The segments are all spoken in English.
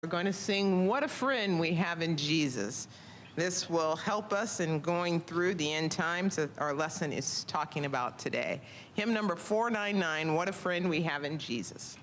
We're going to sing What a Friend We Have in Jesus. This will help us in going through the end times that our lesson is talking about today. Hymn number 499, What a Friend We Have in Jesus.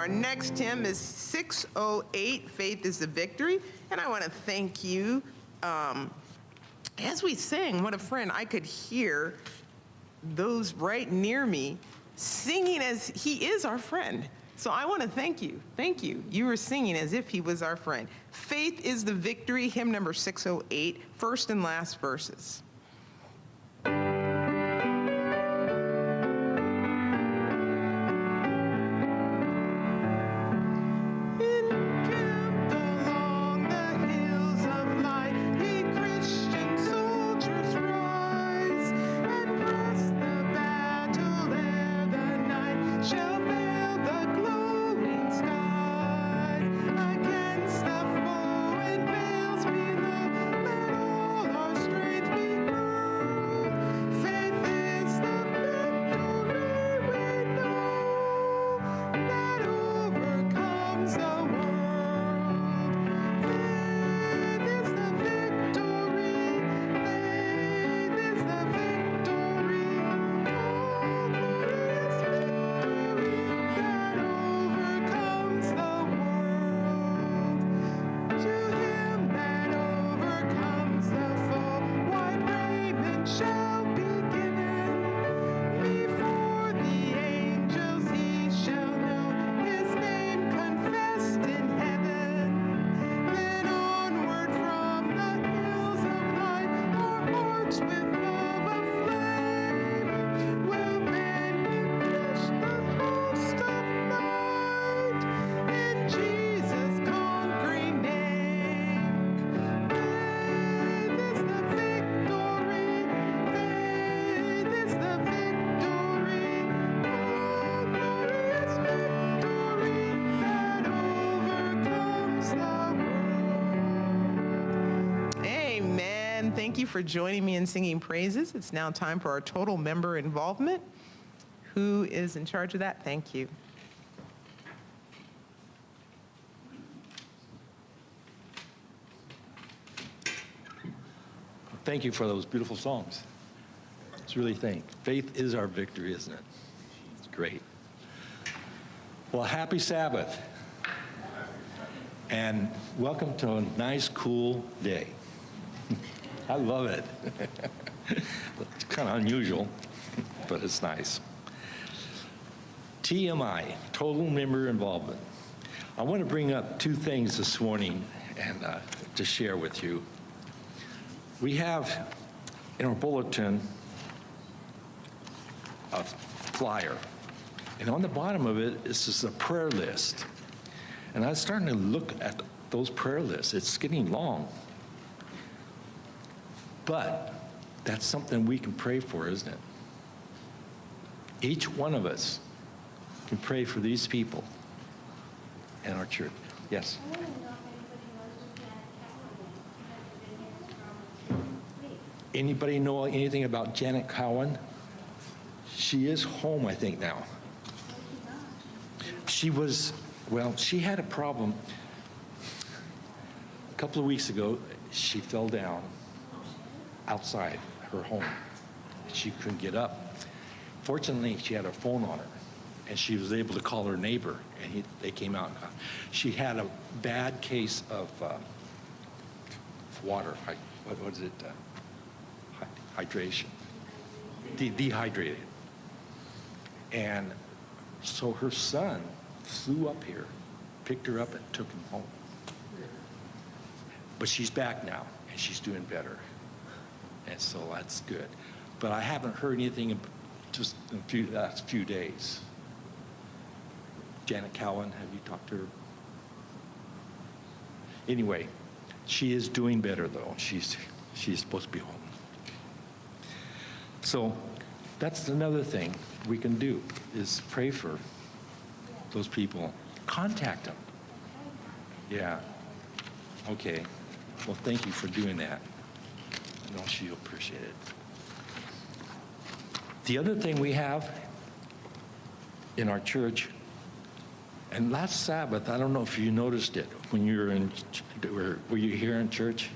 Next hymn is 608, Faith is the Victory. And I want to thank you. As we sang, What a Friend, I could hear those right near me singing as he is our friend. So I want to thank you. Thank you. You were singing as if he was our friend. Faith is the Victory, hymn number 608, first and last verses. Thank you for joining me in singing praises. It's now time for our total member involvement. Who is in charge of that? Thank you. Thank you for those beautiful songs. It's really faith is our victory, isn't it? It's great. Well, happy Sabbath. And welcome to a nice, cool day. I love it. It's kind of unusual, but it's nice. TMI, total member involvement. I want to bring up two things this morning and to share with you. We have in our bulletin a flyer, and on the bottom of it is just a prayer list. And I was starting to look at those prayer lists. It's getting long. But that's something we can pray for, isn't it? Each one of us can pray for these people in our church. Yes? I want to know if anybody knows who Janet Cowan is. Anybody know anything about Janet Cowan? She is home, I think, now. She was, well, she had a problem. A couple of weeks ago, she fell down outside her home. She couldn't get up. Fortunately, she had her phone on her, and she was able to call her neighbor, and they came out. She had a bad case of water. What is it? Hydration. Dehydrated. And so her son flew up here, picked her up, and took him home. But she's back now, and she's doing better. And so that's good. But I haven't heard anything just in the last few days. Janet Cowan, have you talked to her? Anyway, she is doing better, though. She's supposed to be home. So that's another thing we can do, is pray for those people. Contact them. Yeah. Okay. Well, thank you for doing that. I know she'll appreciate it. The other thing we have in our church, and last Sabbath, I don't know if you noticed it when you were you here in church?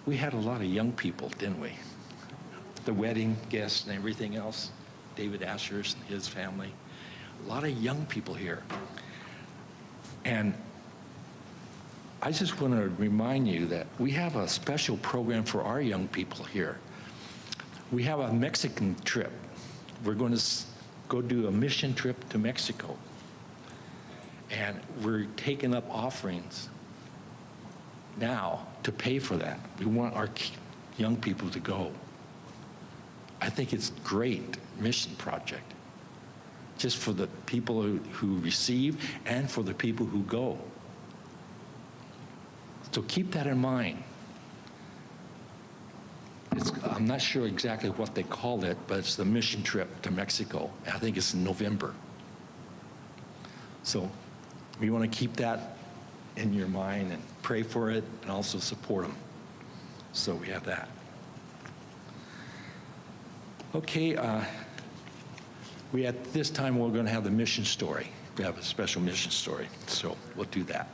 We had a lot of young people, didn't we? The wedding guests and everything else, David Ashurst and his family, a lot of young people here. And I just want to remind you that we have a special program for our young people here. We have a Mexican trip. We're going to go do a mission trip to Mexico. And we're taking up offerings now to pay for that. We want our young people to go. I think it's a great mission project, just for the people who receive and for the people who go. So keep that in mind. I'm not sure exactly what they call it, but it's the mission trip to Mexico. I think it's in November. So we want to keep that in your mind and pray for it and also support them. So we have that. Okay, we at this time we're going to have the mission story. We have a special mission story, so we'll do that.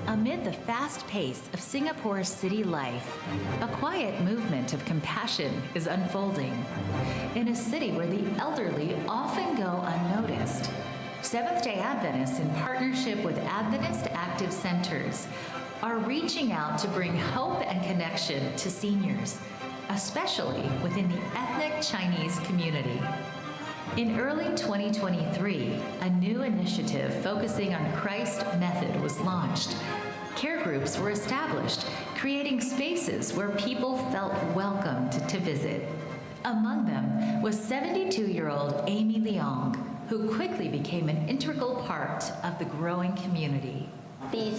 Amid the fast pace of Singapore's city life, a quiet movement of compassion is unfolding. In a city where the elderly often go unnoticed, Seventh-day Adventists, in partnership with Adventist Active Centers, are reaching out to bring hope and connection to seniors, especially within the ethnic Chinese community. In early 2023, a new initiative focusing on Christ Method was launched. Care groups were established, creating spaces where people felt welcomed to visit. Among them was 72-year-old Amy Leong, who quickly became an integral part of the growing community. The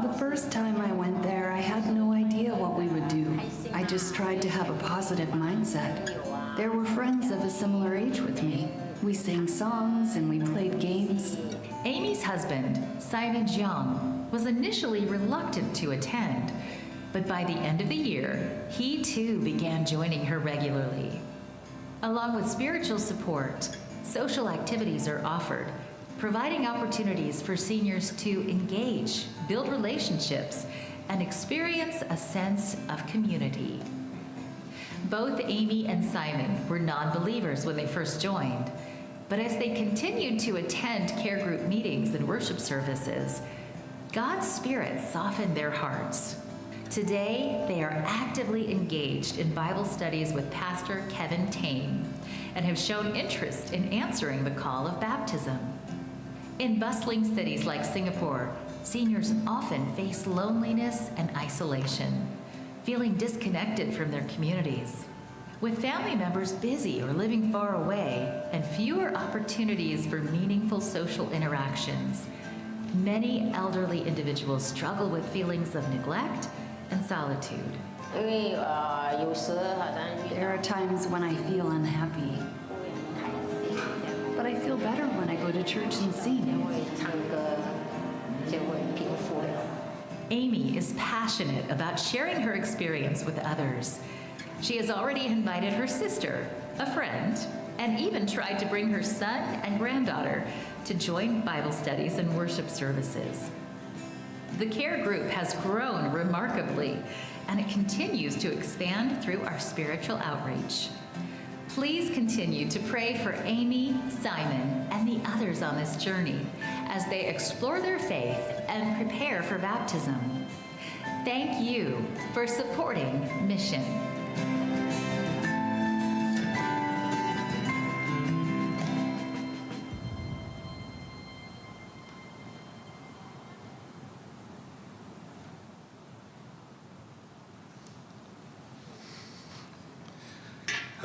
The first time I went there, I had no idea what we would do. I just tried to have a positive mindset. There were friends of a similar age with me. We sang songs and we played games. Amy's husband, Simon Jiang, was initially reluctant to attend, but by the end of the year, he too began joining her regularly. Along with spiritual support, social activities are offered, providing opportunities for seniors to engage, build relationships, and experience a sense of community. Both Amy and Simon were non-believers when they first joined, but as they continued to attend care group meetings and worship services, God's Spirit softened their hearts. Today, they are actively engaged in Bible studies with Pastor Kevin Tame and have shown interest in answering the call of baptism. In bustling cities like Singapore, seniors often face loneliness and isolation, feeling disconnected from their communities. With family members busy or living far away and fewer opportunities for meaningful social interactions, many elderly individuals struggle with feelings of neglect and solitude. There are times when I feel unhappy, but I feel better when I go to church and sing. Amy is passionate about sharing her experience with others. She has already invited her sister, a friend, and even tried to bring her son and granddaughter to join Bible studies and worship services. The care group has grown remarkably, and it continues to expand through our spiritual outreach. Please continue to pray for Amy, Simon, and the others on this journey as they explore their faith and prepare for baptism. Thank you for supporting Mission.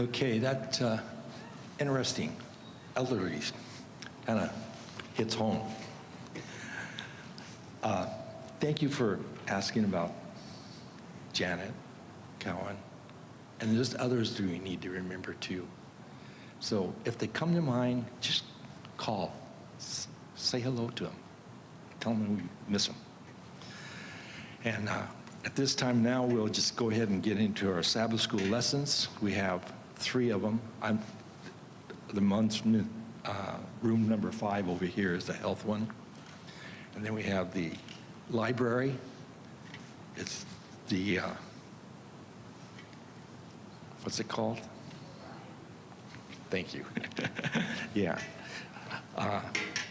Okay, that's interesting. Elderly kind of hits home. Thank you for asking about Janet, Cowan, and there's others that we need to remember too. So if they come to mind, just call, say hello to them, tell them we miss them. And at this time now, we'll just go ahead and get into our Sabbath school lessons. We have 3 of them. The month's room number 5 over here is the health one. And then we have the library. It's the, what's it called? Thank you. Yeah.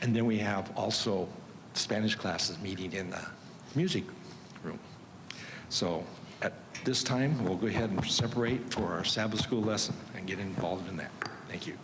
And then we have also Spanish classes meeting in the music room. So at this time, we'll go ahead and separate for our Sabbath school lesson and get involved in that. Thank you.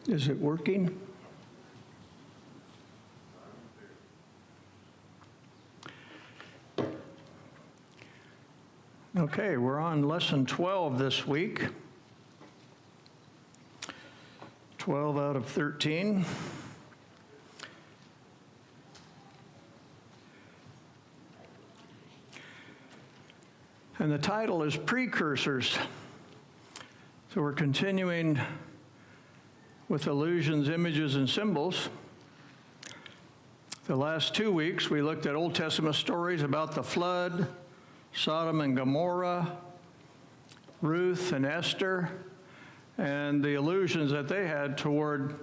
Is it working? Okay, we're on lesson 12 this week. 12 out of 13. And the title is Precursors. So we're continuing with allusions, images, and symbols. The last 2 weeks, we looked at Old Testament stories about the flood, Sodom and Gomorrah, Ruth and Esther, and the illusions that they had toward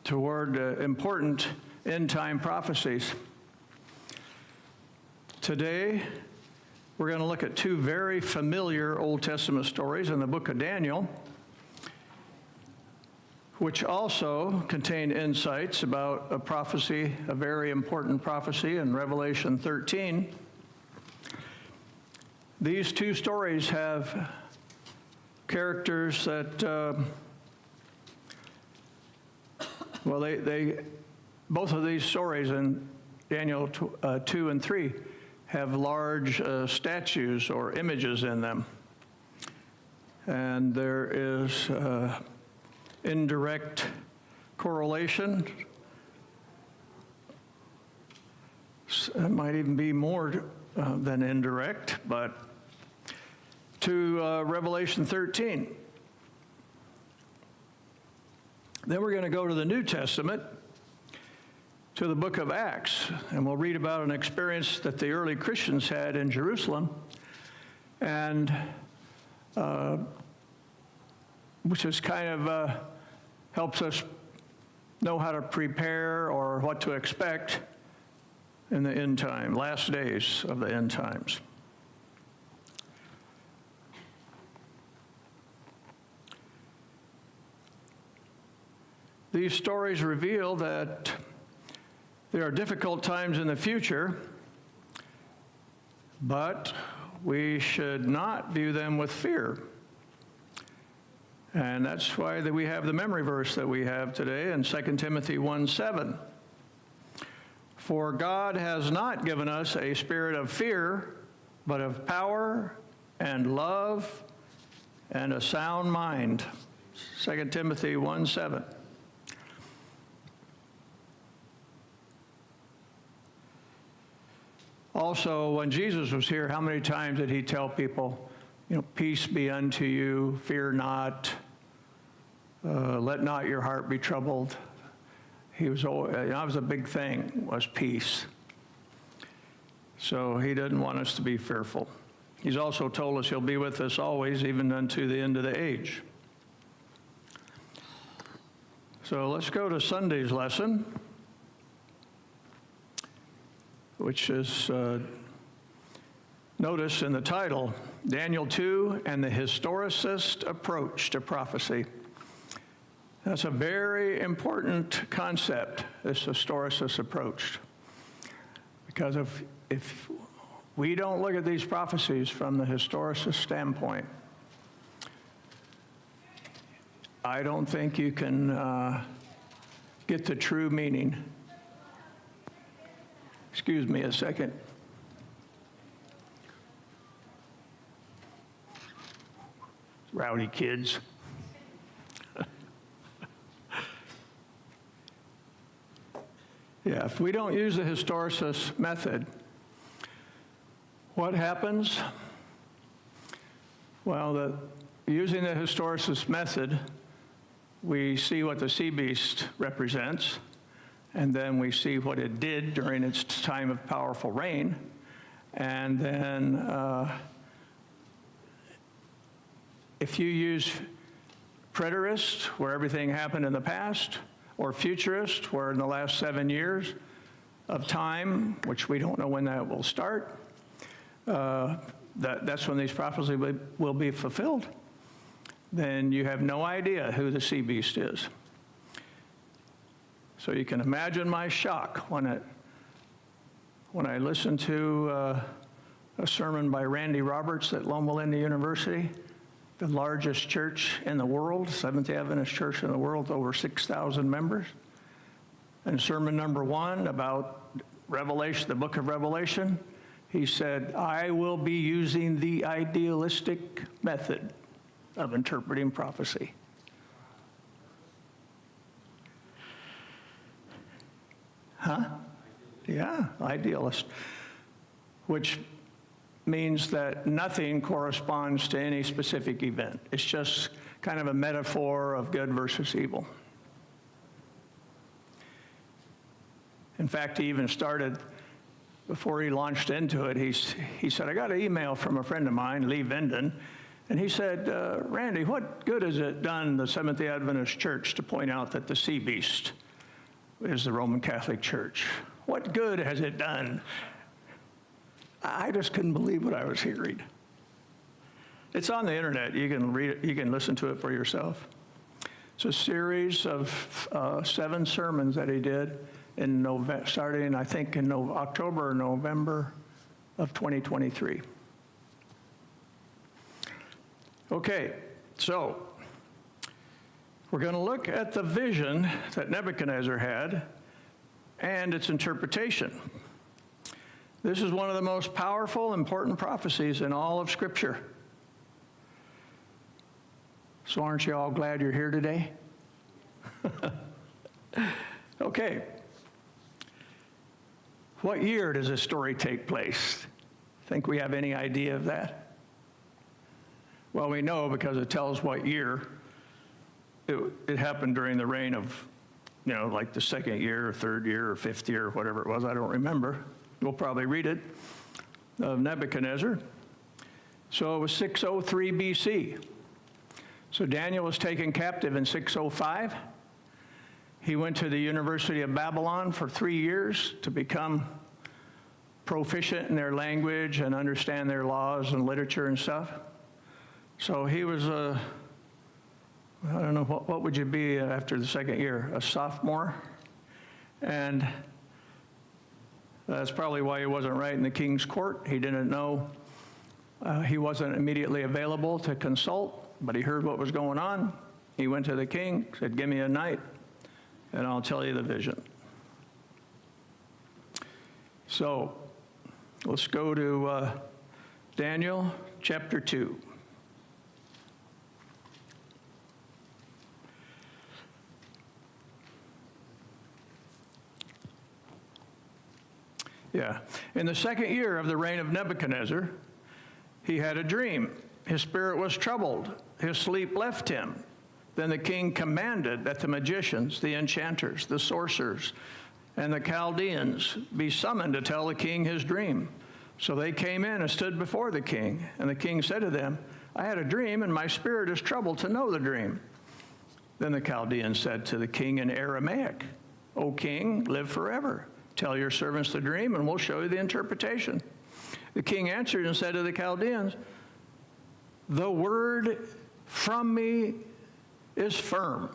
important end-time prophecies. Today, we're going to look at two very familiar Old Testament stories in the book of Daniel, which also contain insights about a prophecy, a very important prophecy in Revelation 13. These two stories have characters that, both of these stories in Daniel 2 and 3 have large statues or images in them. And there is indirect correlation. It might even be more than indirect, but to Revelation 13. Then we're going to go to the New Testament, to the book of Acts, and we'll read about an experience that the early Christians had in Jerusalem, and which is kind of helps us know how to prepare or what to expect in the end time, last days of the end times. These stories reveal that there are difficult times in the future, but we should not view them with fear. And that's why we have the memory verse that we have today in 2 Timothy 1:7. For God has not given us a spirit of fear, but of power and love and a sound mind. 2 Timothy 1:7. Also, when Jesus was here, how many times did he tell people, peace be unto you, fear not, let not your heart be troubled? He was always, that was a big thing, was peace. So he didn't want us to be fearful. He's also told us he'll be with us always, even unto the end of the age. So let's go to Sunday's lesson, which is, notice in the title, Daniel 2 and the Historicist Approach to Prophecy. That's a very important concept, this historicist approach. Because if we don't look at these prophecies from the historicist standpoint, I don't think you can get the true meaning. Excuse me a second. Rowdy kids. Yeah, if we don't use the historicist method, what happens? Well, using the historicist method, we see what the sea beast represents, and then we see what it did during its time of powerful reign, and then if you use preterist, where everything happened in the past, or futurist, where in the last 7 years of time, which we don't know when that will start, that's when these prophecies will be fulfilled, then you have no idea who the sea beast is. So you can imagine my shock when I listened to a sermon by Randy Roberts at Loma Linda University, the largest church in the world, Seventh-day Adventist church in the world, over 6,000 members. And sermon number 1 about Revelation, the book of Revelation, he said, I will be using the idealistic method of interpreting prophecy. Huh? Yeah, idealist. Which means that nothing corresponds to any specific event. It's just kind of a metaphor of good versus evil. In fact, he even started, before he launched into it, he said, I got an email from a friend of mine, Lee Venden, And he said, Randy, what good has it done the Seventh-day Adventist Church to point out that the sea beast is the Roman Catholic Church? What good has it done? I just couldn't believe what I was hearing. It's on the internet. You can read it. You can listen to it for yourself. It's a series of 7 sermons that he did starting, I think, in October or November of 2023. Okay, so we're going to look at the vision that Nebuchadnezzar had and its interpretation. This is one of the most powerful, important prophecies in all of Scripture. So aren't you all glad you're here today? Okay. What year does this story take place? Think we have any idea of that? Well, we know because it tells what year. It happened during the reign of, like the 2nd year or 3rd year or 5th year or whatever it was. I don't remember. We'll probably read it, of Nebuchadnezzar. So it was 603 BC. So Daniel was taken captive in 605. He went to the University of Babylon for 3 years to become proficient in their language and understand their laws and literature and stuff. So he was I don't know, what would you be after the 2nd year? A sophomore? And that's probably why he wasn't right in the king's court. He didn't know. He wasn't immediately available to consult, but he heard what was going on. He went to the king, said, give me a night, and I'll tell you the vision. So let's go to Daniel chapter 2. Yeah. In the 2nd year of the reign of Nebuchadnezzar, he had a dream. His spirit was troubled. His sleep left him. Then the king commanded that the magicians, the enchanters, the sorcerers, and the Chaldeans be summoned to tell the king his dream. So they came in and stood before the king. And the king said to them, I had a dream, and my spirit is troubled to know the dream. Then the Chaldeans said to the king in Aramaic, O king, live forever. Tell your servants the dream, and we'll show you the interpretation. The king answered and said to the Chaldeans, the word from me is firm.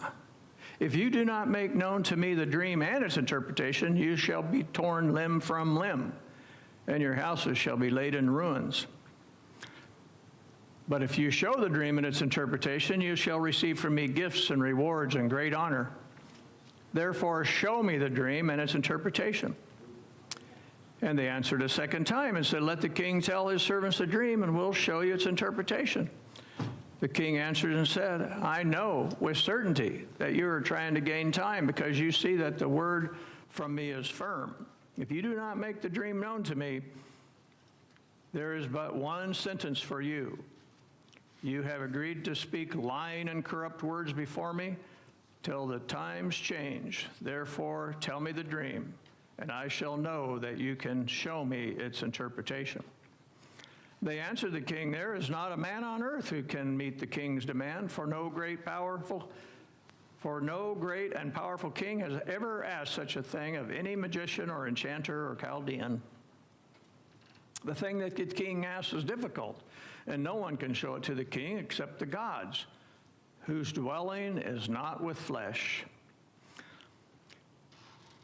If you do not make known to me the dream and its interpretation, you shall be torn limb from limb, and your houses shall be laid in ruins. But if you show the dream and its interpretation, you shall receive from me gifts and rewards and great honor. Therefore, show me the dream and its interpretation. And they answered a second time and said, let the king tell his servants the dream, and we'll show you its interpretation. The king answered and said, I know with certainty that you are trying to gain time, because you see that the word from me is firm. If you do not make the dream known to me, there is but one sentence for you. You have agreed to speak lying and corrupt words before me till the times change. Therefore, tell me the dream, and I shall know that you can show me its interpretation. They answered the king, there is not a man on earth who can meet the king's demand, for no great and powerful king has ever asked such a thing of any magician or enchanter or Chaldean. The thing that the king asks is difficult, and no one can show it to the king except the gods, whose dwelling is not with flesh.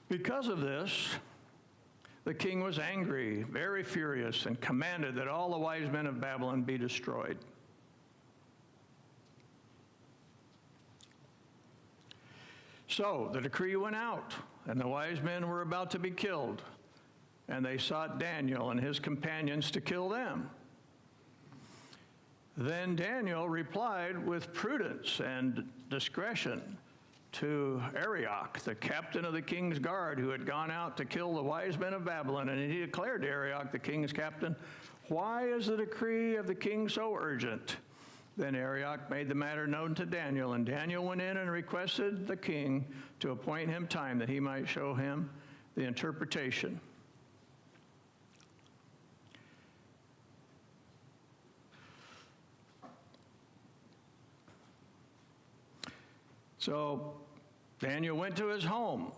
Because of this, the king was angry, very furious, and commanded that all the wise men of Babylon be destroyed. So the decree went out, and the wise men were about to be killed, and they sought Daniel and his companions to kill them. Then Daniel replied with prudence and discretion to Arioch, the captain of the king's guard, who had gone out to kill the wise men of Babylon. And he declared to Arioch, the king's captain, why is the decree of the king so urgent? Then Arioch made the matter known to Daniel, and Daniel went in and requested the king to appoint him time that he might show him the interpretation. So Daniel went to his home.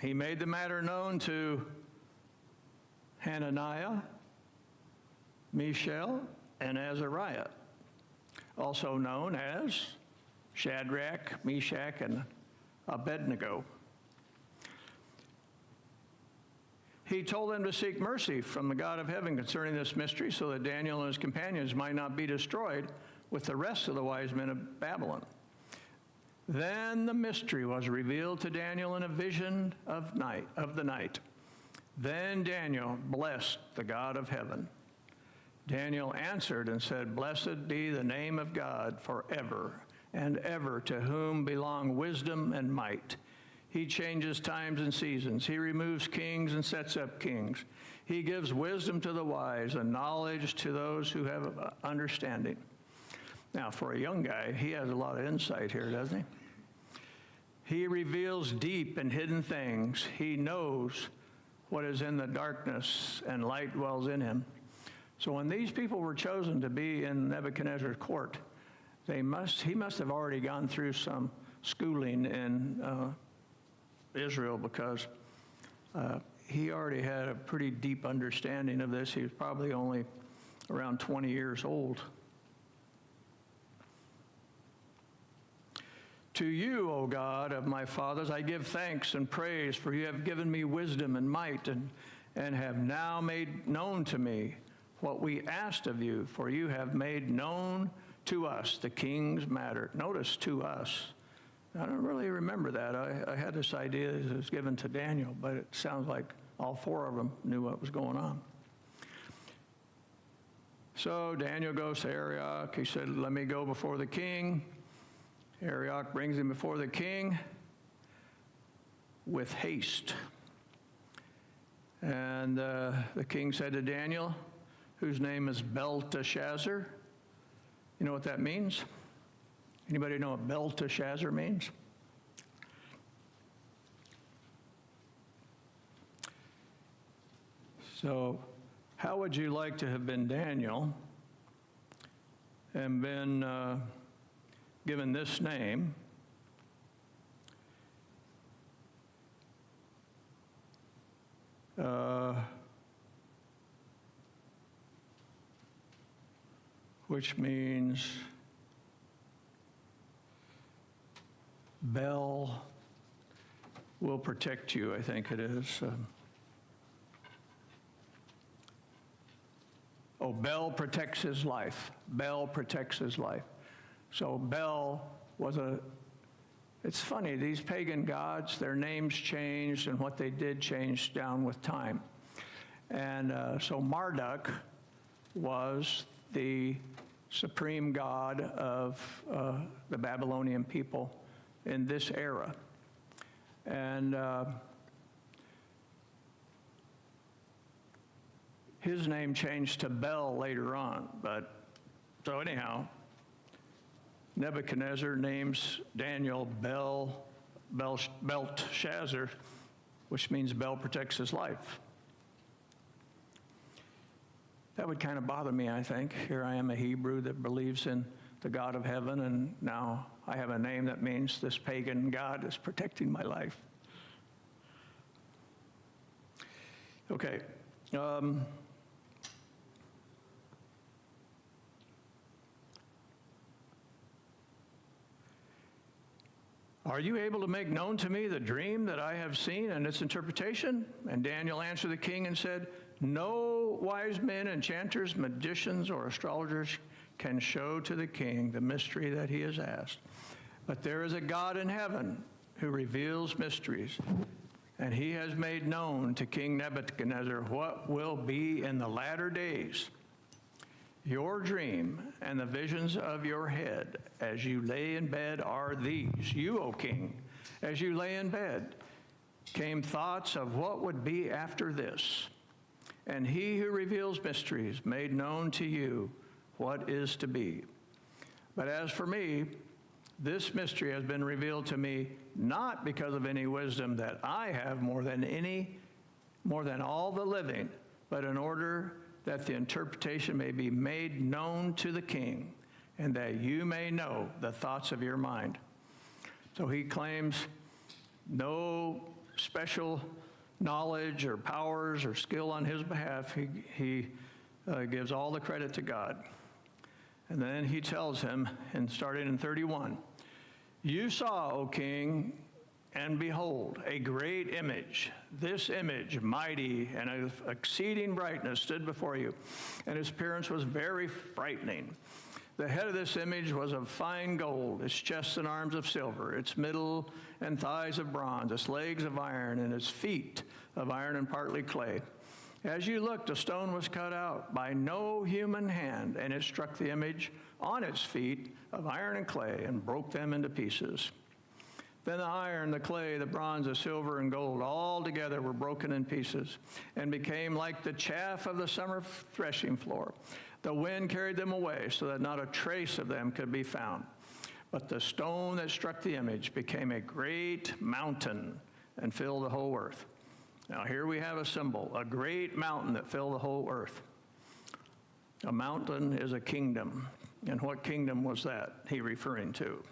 He made the matter known to Hananiah, Mishael, and Azariah, also known as Shadrach, Meshach, and Abednego. He told them to seek mercy from the God of heaven concerning this mystery, so that Daniel and his companions might not be destroyed with the rest of the wise men of Babylon. Then the mystery was revealed to Daniel in a vision of the night. Then Daniel blessed the God of heaven. Daniel answered and said, "Blessed be the name of God forever and ever, to whom belong wisdom and might. He changes times and seasons. He removes kings and sets up kings. He gives wisdom to the wise and knowledge to those who have understanding." Now, for a young guy, he has a lot of insight here, doesn't he? He reveals deep and hidden things. He knows what is in the darkness, and light dwells in him. So when these people were chosen to be in Nebuchadnezzar's court, he must have already gone through some schooling in Israel, because he already had a pretty deep understanding of this. He was probably only around 20 years old. To you, O God of my fathers, I give thanks and praise, for you have given me wisdom and might, and have now made known to me what we asked of you, for you have made known to us the king's matter. Notice, to us. I don't really remember that. I had this idea that it was given to Daniel, but it sounds like all four of them knew what was going on. So Daniel goes to Arioch. He said, "Let me go before the king." Arioch brings him before the king with haste. And the king said to Daniel, whose name is Belteshazzar. You know what that means? Anybody know what Belteshazzar means? So, how would you like to have been Daniel and been given this name? Which means Bel will protect you, I think it is. Bel protects his life. Bel protects his life. So Bel was it's funny, these pagan gods, their names changed, and what they did changed down with time. And so Marduk was the supreme god of the Babylonian people in this era. And his name changed to Bel later on. But so anyhow, Nebuchadnezzar names Daniel Belteshazzar, which means Bel protects his life. That would kind of bother me, I think. Here I am, a Hebrew that believes in the God of heaven, and now I have a name that means this pagan God is protecting my life. Okay. Are you able to make known to me the dream that I have seen and its interpretation? And Daniel answered the king and said, no wise men, enchanters, magicians, or astrologers can show to the king the mystery that he has asked. But there is a God in heaven who reveals mysteries, and he has made known to King Nebuchadnezzar what will be in the latter days. Your dream and the visions of your head as you lay in bed are these. You, O king, as you lay in bed, came thoughts of what would be after this. And he who reveals mysteries made known to you what is to be. But as for me, this mystery has been revealed to me not because of any wisdom that I have more than all the living, but in order that the interpretation may be made known to the king, and that you may know the thoughts of your mind. So he claims no special knowledge or powers or skill on his behalf. He gives all the credit to God. And then he tells him, and starting in 31, "You saw, O king, and behold, a great image. This image, mighty and of exceeding brightness, stood before you, and its appearance was very frightening. The head of this image was of fine gold, its chest and arms of silver, its middle and thighs of bronze, its legs of iron, and its feet of iron and partly clay. As you looked, a stone was cut out by no human hand, and it struck the image on its feet of iron and clay and broke them into pieces. Then the iron, the clay, the bronze, the silver, and gold all together were broken in pieces and became like the chaff of the summer threshing floor. The wind carried them away so that not a trace of them could be found. But the stone that struck the image became a great mountain and filled the whole earth." Now here we have a symbol, a great mountain that filled the whole earth. A mountain is a kingdom. And what kingdom was that he referring to?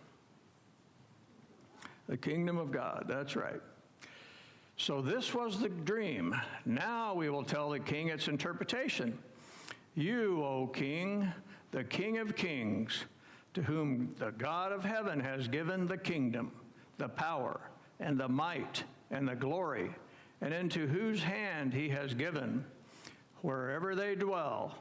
The kingdom of God, that's right. So this was the dream. Now we will tell the king its interpretation. "You, O king, the King of kings, to whom the God of heaven has given the kingdom, the power, and the might, and the glory, and into whose hand he has given, wherever they dwell,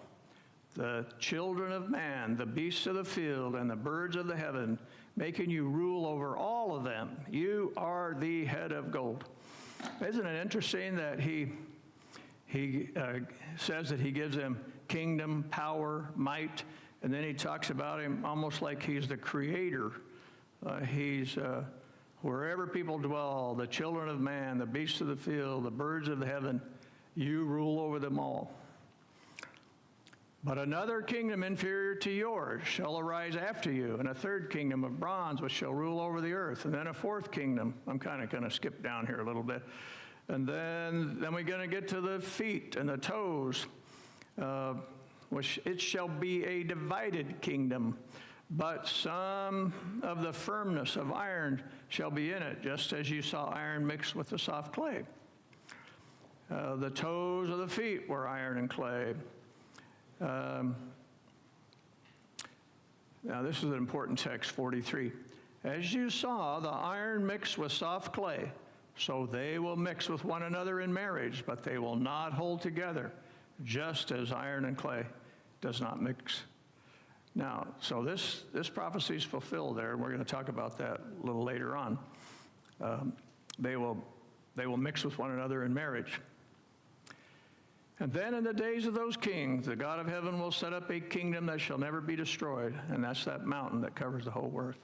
the children of man, the beasts of the field, and the birds of the heaven, making you rule over all of them. You are the head of gold." Isn't it interesting that he says that he gives them kingdom, power, might, and then he talks about him almost like he's the creator. He's wherever people dwell, the children of man, the beasts of the field, the birds of the heaven, you rule over them all. "But another kingdom inferior to yours shall arise after you, and a third kingdom of bronze which shall rule over the earth, and then a fourth kingdom." I'm kind of going to skip down here a little bit. And then we're going to get to the feet and the toes, which it shall be a divided kingdom, but some of the firmness of iron shall be in it, just as you saw iron mixed with the soft clay. The toes of the feet were iron and clay. Now this is an important text, 43. "As you saw the iron mixed with soft clay, so they will mix with one another in marriage, but they will not hold together, just as iron and clay does not mix." Now, so this prophecy is fulfilled there, and we're going to talk about that a little later on. They will mix with one another in marriage. "And then in the days of those kings, the God of heaven will set up a kingdom that shall never be destroyed," and that's that mountain that covers the whole earth.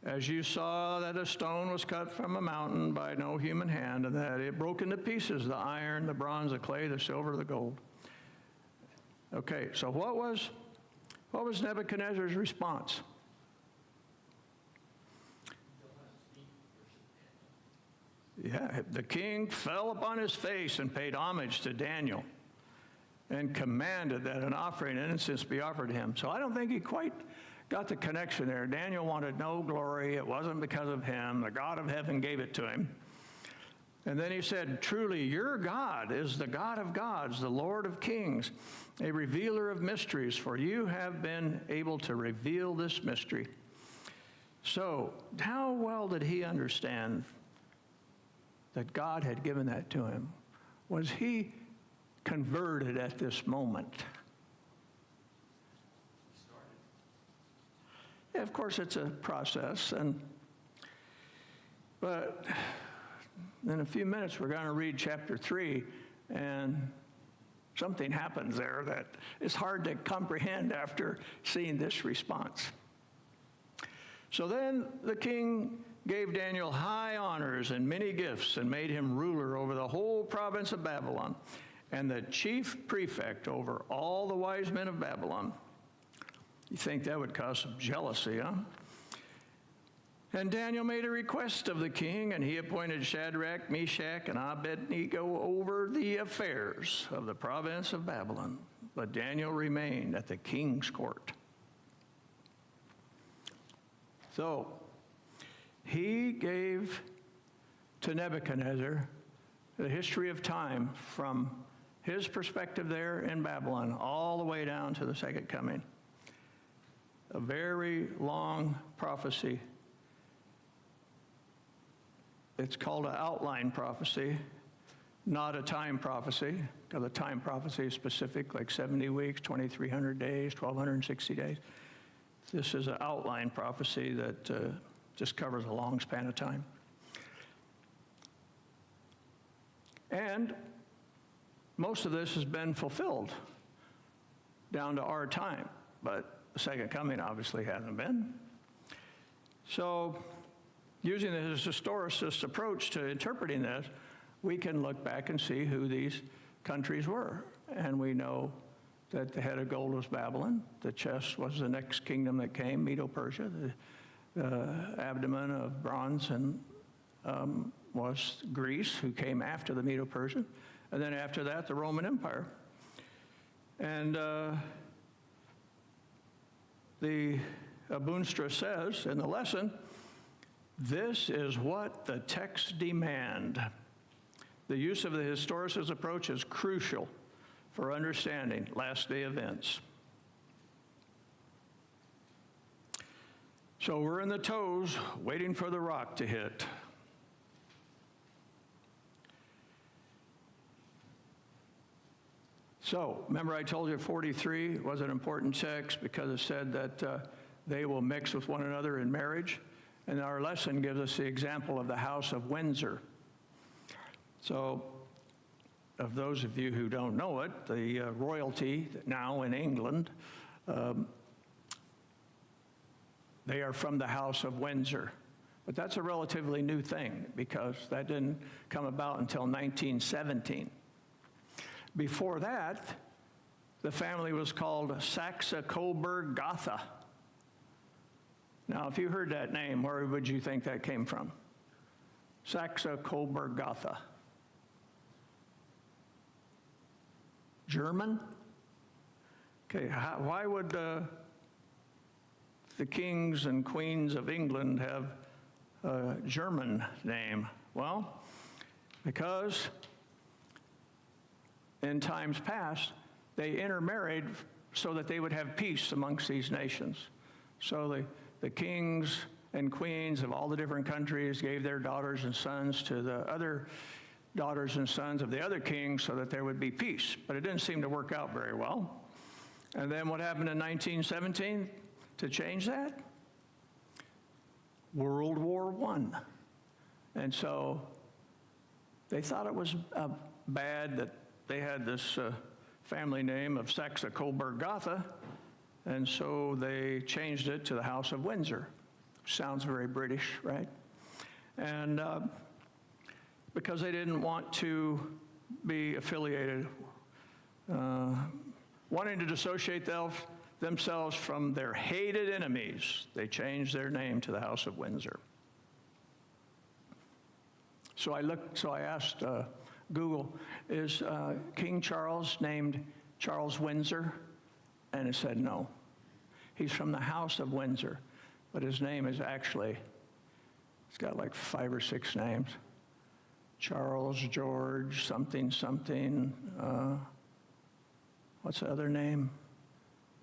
"As you saw that a stone was cut from a mountain by no human hand, and that it broke into pieces the iron, the bronze, the clay, the silver, the gold." Okay, so what was Nebuchadnezzar's response? Yeah, the king fell upon his face and paid homage to Daniel and commanded that an offering and incense be offered to him. So I don't think he quite got the connection there. Daniel wanted no glory. It wasn't because of him. The God of heaven gave it to him. And then he said, "Truly, your God is the God of gods, the Lord of kings, a revealer of mysteries, for you have been able to reveal this mystery." So how well did he understand that God had given that to him? Was he converted at this moment? Yeah, of course, it's a process, but in a few minutes we're going to read chapter 3, and something happens there that is hard to comprehend after seeing this response. So then the king gave Daniel high honors and many gifts, and made him ruler over the whole province of Babylon, and the chief prefect over all the wise men of Babylon. You think that would cause some jealousy, huh? And Daniel made a request of the king, and he appointed Shadrach, Meshach, and Abednego over the affairs of the province of Babylon. But Daniel remained at the king's court. So he gave to Nebuchadnezzar the history of time from his perspective there in Babylon all the way down to the second coming. A very long prophecy. It's called an outline prophecy, not a time prophecy, because a time prophecy is specific, like 70 weeks, 2,300 days, 1,260 days. This is an outline prophecy that just covers a long span of time. And most of this has been fulfilled down to our time, but the second coming obviously hasn't been. So, using the historicist approach to interpreting this, we can look back and see who these countries were. And we know that the head of gold was Babylon, the chest was the next kingdom that came, Medo-Persia, the abdomen of bronze and was Greece, who came after the Medo-Persian, and then after that, the Roman Empire. And the Abundstra says in the lesson, this is what the texts demand. The use of the historicist approach is crucial for understanding last day events. So we're in the toes, waiting for the rock to hit. So, remember I told you 43 was an important text because it said that they will mix with one another in marriage. And our lesson gives us the example of the House of Windsor. So, of those of you who don't know it, the royalty now in England, they are from the House of Windsor. But that's a relatively new thing because that didn't come about until 1917. Before that, the family was called Saxe-Coburg-Gotha. Now, if you heard that name, where would you think that came from? Saxe-Coburg-Gotha. German? Okay, why would the kings and queens of England have a German name? Well, because in times past, they intermarried so that they would have peace amongst these nations. So the kings and queens of all the different countries gave their daughters and sons to the other daughters and sons of the other kings so that there would be peace. But it didn't seem to work out very well. And then what happened in 1917 to change that? World War I. And so they thought it was bad that they had this family name of Saxe-Coburg-Gotha, and so they changed it to the House of Windsor. Sounds very British, right? And because they didn't want to be affiliated, wanting to dissociate themselves from their hated enemies, they changed their name to the House of Windsor. So I asked Google, is King Charles named Charles Windsor? And it said no. He's from the House of Windsor, but his name is actually, it's got like 5 or 6 names. Charles, George, something, something. What's the other name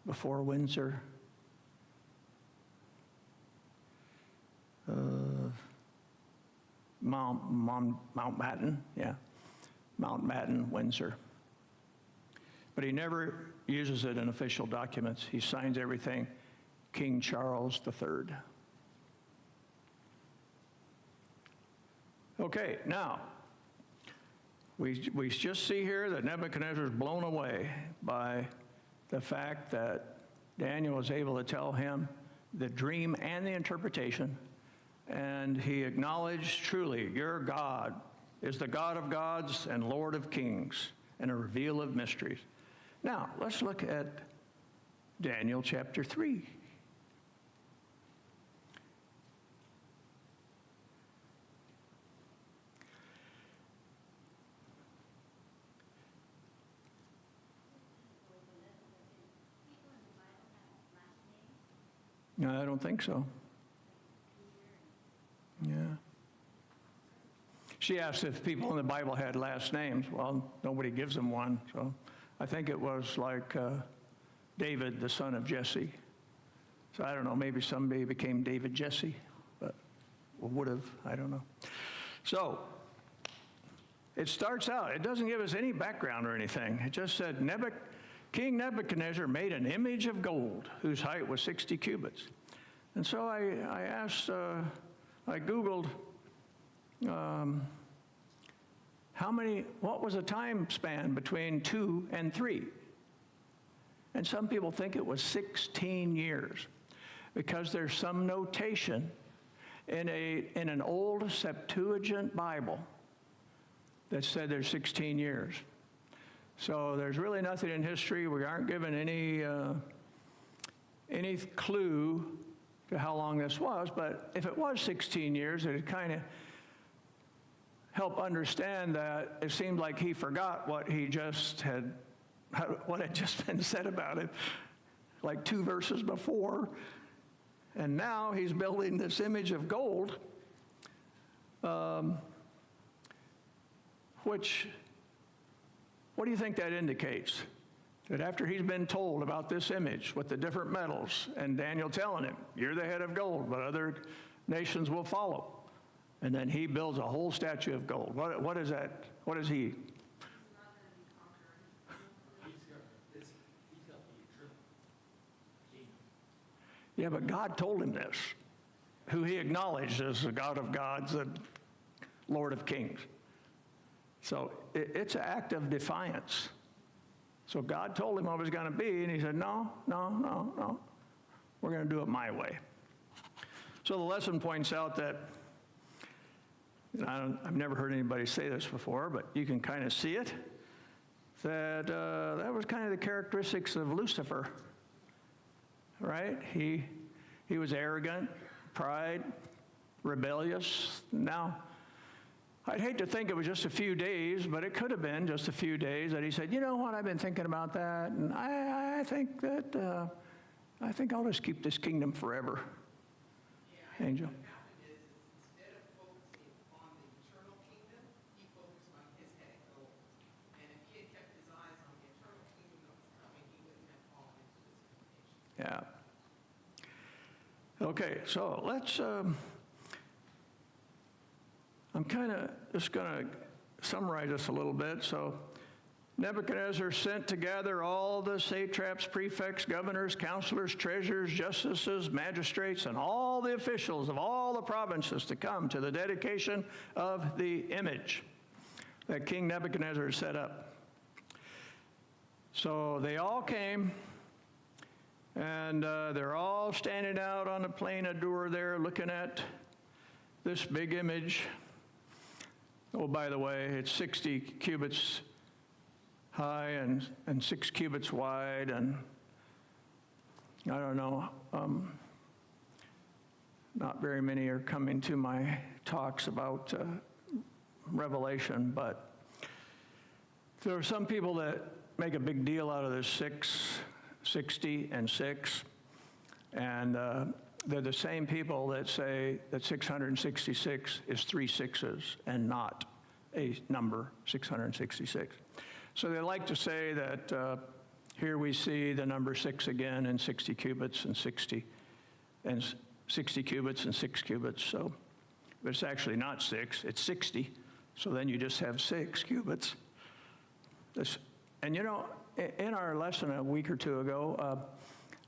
before Windsor? Mountbatten, yeah. Mountbatten, Windsor. But he never uses it in official documents. He signs everything King Charles III. Okay, now, we just see here that Nebuchadnezzar is blown away by the fact that Daniel was able to tell him the dream and the interpretation, and he acknowledged truly, your God is the God of gods and Lord of kings and a revealer of mysteries. Now, let's look at Daniel chapter 3. No, I don't think so. she asked if people in the Bible had last names. Well, nobody gives them one, so I think it was like David, the son of Jesse. So I don't know, maybe somebody became David Jesse, but would have, I don't know. So it starts out, it doesn't give us any background or anything. It just said, King Nebuchadnezzar made an image of gold whose height was 60 cubits. And so I asked, I Googled, what was the time span between 2 and 3? And some people think it was 16 years because there's some notation in an old Septuagint Bible that said there's 16 years. So there's really nothing in history. We aren't given any clue to how long this was, but if it was 16 years, it would kind of help understand that it seemed like he forgot what had just been said about it, like 2 verses before, and now he's building this image of gold, which, what do you think that indicates? That after he's been told about this image with the different metals, and Daniel telling him, you're the head of gold, but other nations will follow. And then he builds a whole statue of gold. What is that? What is he? Yeah, but God told him this, who he acknowledged as the God of gods, the Lord of kings. So it's an act of defiance. So God told him what it was going to be, and he said, no. We're going to do it my way. So the lesson points out that, I've never heard anybody say this before, but you can kind of see it, that that was kind of the characteristics of Lucifer, right? He was arrogant, pride, rebellious. Now, I'd hate to think it was just a few days, but it could have been just a few days that he said, you know what, I've been thinking about that, and I think that, I think I'll just keep this kingdom forever. Yeah, Angel? what happened is instead of focusing on the eternal kingdom, he focused on his head of gold. And if he had kept his eyes on the eternal kingdom that was coming, he wouldn't have fallen into this temptation. Yeah. Okay, so let's, I'm kind of just going to summarize this a little bit. So Nebuchadnezzar sent to gather all the satraps, prefects, governors, counselors, treasurers, justices, magistrates, and all the officials of all the provinces to come to the dedication of the image that King Nebuchadnezzar set up. So they all came, and they're all standing out on the plain of Dur there looking at this big image. Oh, by the way, it's 60 cubits high and 6 cubits wide, and I don't know, not very many are coming to my talks about Revelation, but there are some people that make a big deal out of this 60 and 6, and they're the same people that say that 666 is 3 6s and not a number 666. So they like to say that here we see the number 6 again in 60 cubits and 60 cubits and 6 cubits. So but it's actually not 6, it's 60. So then you just have 6 cubits. And you know, in our lesson a week or two ago,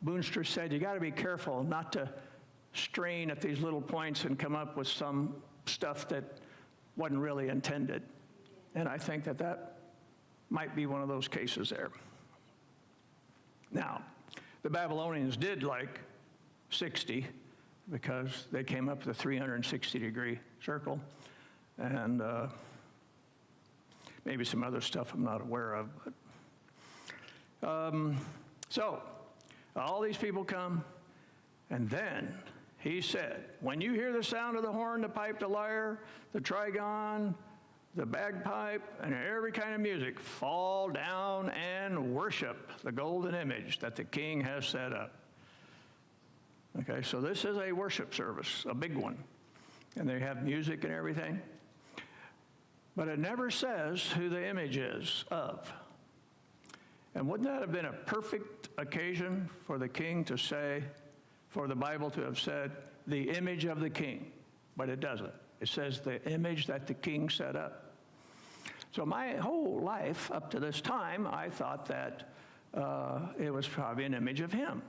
Boonstra said you got to be careful not to strain at these little points and come up with some stuff that wasn't really intended. And I think that might be one of those cases there. Now, the Babylonians did like 60 because they came up with a 360-degree circle, and maybe some other stuff I'm not aware of. But, so all these people come, and then he said, when you hear the sound of the horn, the pipe, the lyre, the trigon, the bagpipe, and every kind of music, fall down and worship the golden image that the king has set up. Okay, so this is a worship service, a big one. And they have music and everything. But it never says who the image is of. And wouldn't that have been a perfect occasion for the king to say, for the Bible to have said, the image of the king? But it doesn't. It says the image that the king set up. So my whole life up to this time, I thought that it was probably an image of him.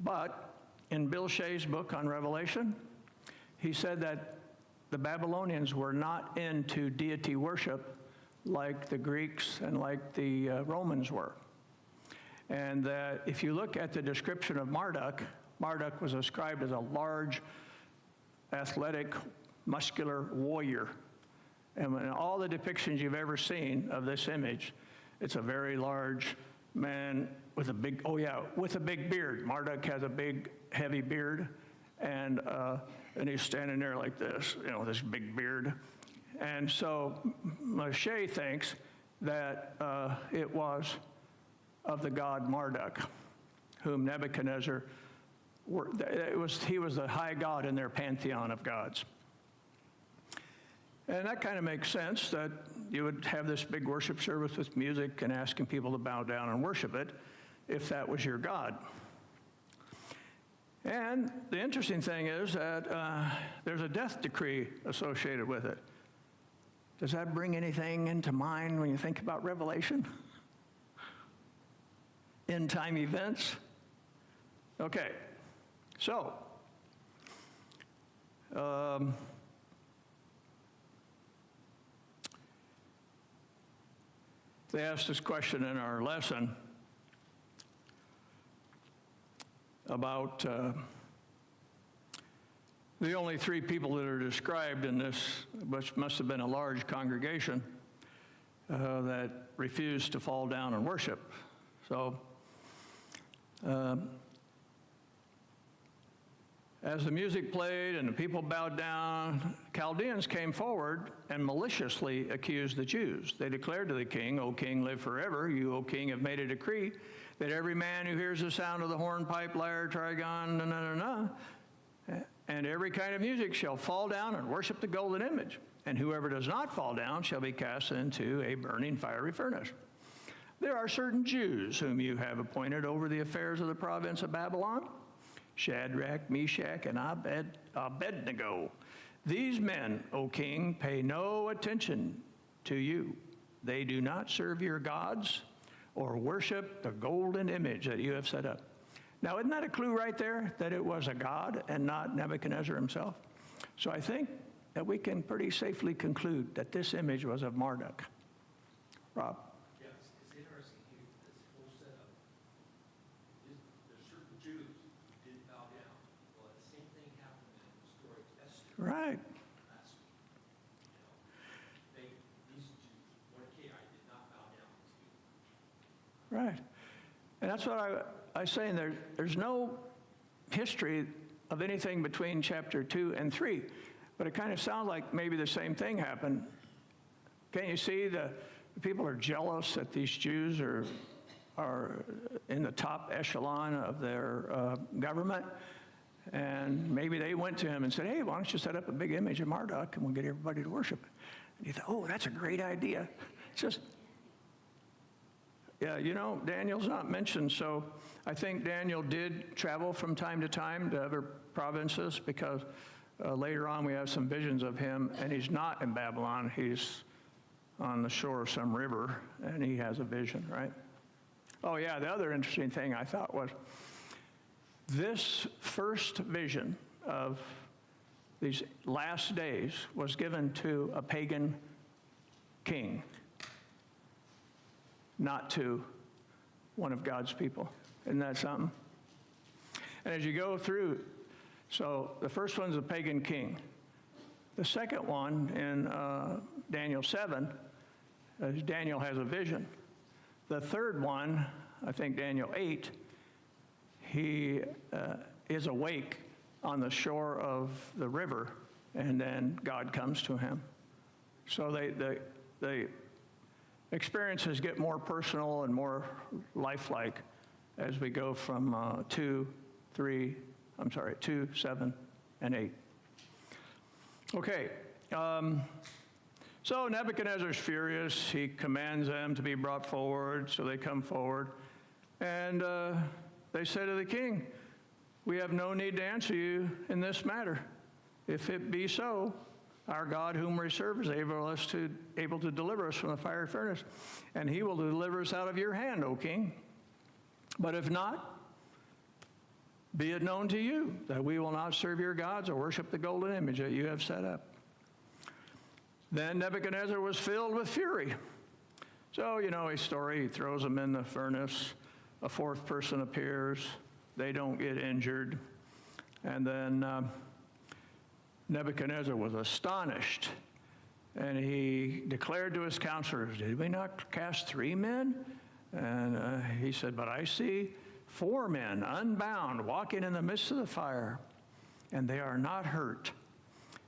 But in Bill Shea's book on Revelation, he said that the Babylonians were not into deity worship like the Greeks and like the Romans were. And that if you look at the description of Marduk, Marduk was described as a large, athletic, muscular warrior. And in all the depictions you've ever seen of this image, it's a very large man with a big, with a big beard. Marduk has a big, heavy beard, and he's standing there like this, this big beard. And so Shea thinks that it was of the god Marduk, whom Nebuchadnezzar, he was the high god in their pantheon of gods. And that kind of makes sense, that you would have this big worship service with music and asking people to bow down and worship it if that was your god. And the interesting thing is that there's a death decree associated with it. Does that bring anything into mind when you think about Revelation? End time events? Okay, so they asked this question in our lesson about the only three people that are described in this, which must have been a large congregation, that refused to fall down and worship. So as the music played and the people bowed down, Chaldeans came forward and maliciously accused the Jews. They declared to the king, "O king, live forever. You, O king, have made a decree that every man who hears the sound of the hornpipe, lyre, trigon, and every kind of music shall fall down and worship the golden image. And whoever does not fall down shall be cast into a burning fiery furnace. There are certain Jews whom you have appointed over the affairs of the province of Babylon, Shadrach, Meshach, and Abednego. These men, O king, pay no attention to you. They do not serve your gods or worship the golden image that you have set up." Now, isn't that a clue right there, that it was a god and not Nebuchadnezzar himself? So I think that we can pretty safely conclude that this image was of Marduk. Rob? Yes, it's interesting here, this whole setup. There's certain Jews who didn't bow down. Well, the same thing happened in the story of Esther. Right. Last week. These Jews, Mordecai did not bow down to. Right. And that's what I was saying. There's no history of anything between chapter 2 and 3, but it kind of sounds like maybe the same thing happened. Can't you see the people are jealous that these Jews are in the top echelon of their government? And maybe they went to him and said, "Hey, why don't you set up a big image of Marduk and we'll get everybody to worship it?" And he thought, "Oh, that's a great idea." It's just, yeah, Daniel's not mentioned, so I think Daniel did travel from time to time to other provinces, because later on we have some visions of him, and he's not in Babylon. He's on the shore of some river, and he has a vision, right? Oh, yeah, the other interesting thing I thought was this first vision of these last days was given to a pagan king, not to one of God's people. Isn't that something? And as you go through, so the first one's a pagan king. The second one in Daniel 7, Daniel has a vision. The third one, I think Daniel 8, he is awake on the shore of the river, and then God comes to him. So they experiences get more personal and more lifelike as we go from 2, 7, and 8. Okay, So Nebuchadnezzar's furious. He commands them to be brought forward, so they come forward. And they say to the king, "We have no need to answer you in this matter. If it be so, our God whom we serve is able to deliver us from the fiery furnace, and he will deliver us out of your hand, O king. But if not, be it known to you that we will not serve your gods or worship the golden image that you have set up." Then Nebuchadnezzar was filled with fury. So, you know his story. He throws them in the furnace. A fourth person appears. They don't get injured. And then Nebuchadnezzar was astonished. And he declared to his counselors, "Did we not cast 3 men?" And he said, "But I see 4 men unbound walking in the midst of the fire, and they are not hurt.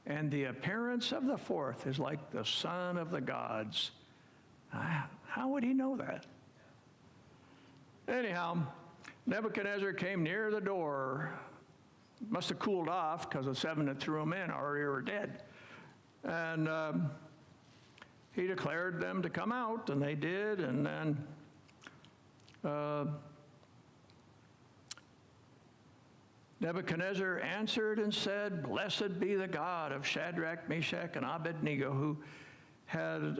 And the appearance of the fourth is like the son of the gods." How would he know that? Anyhow, Nebuchadnezzar came near the door. Must have cooled off because the 7 that threw him in already were dead. And he declared them to come out, and they did. And then Nebuchadnezzar answered and said, "Blessed be the God of Shadrach, Meshach, and Abednego, who had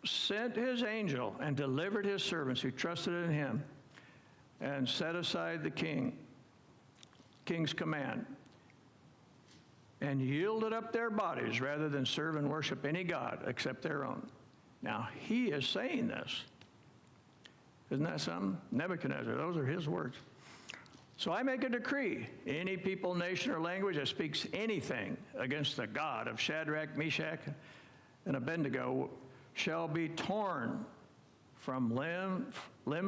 sent his angel and delivered his servants who trusted in him and set aside the king's command and yielded up their bodies rather than serve and worship any god except their own." Now, he is saying this. Isn't that something? Nebuchadnezzar, those are his words. "So I make a decree, any people, nation, or language that speaks anything against the God of Shadrach, Meshach, and Abednego shall be torn from limb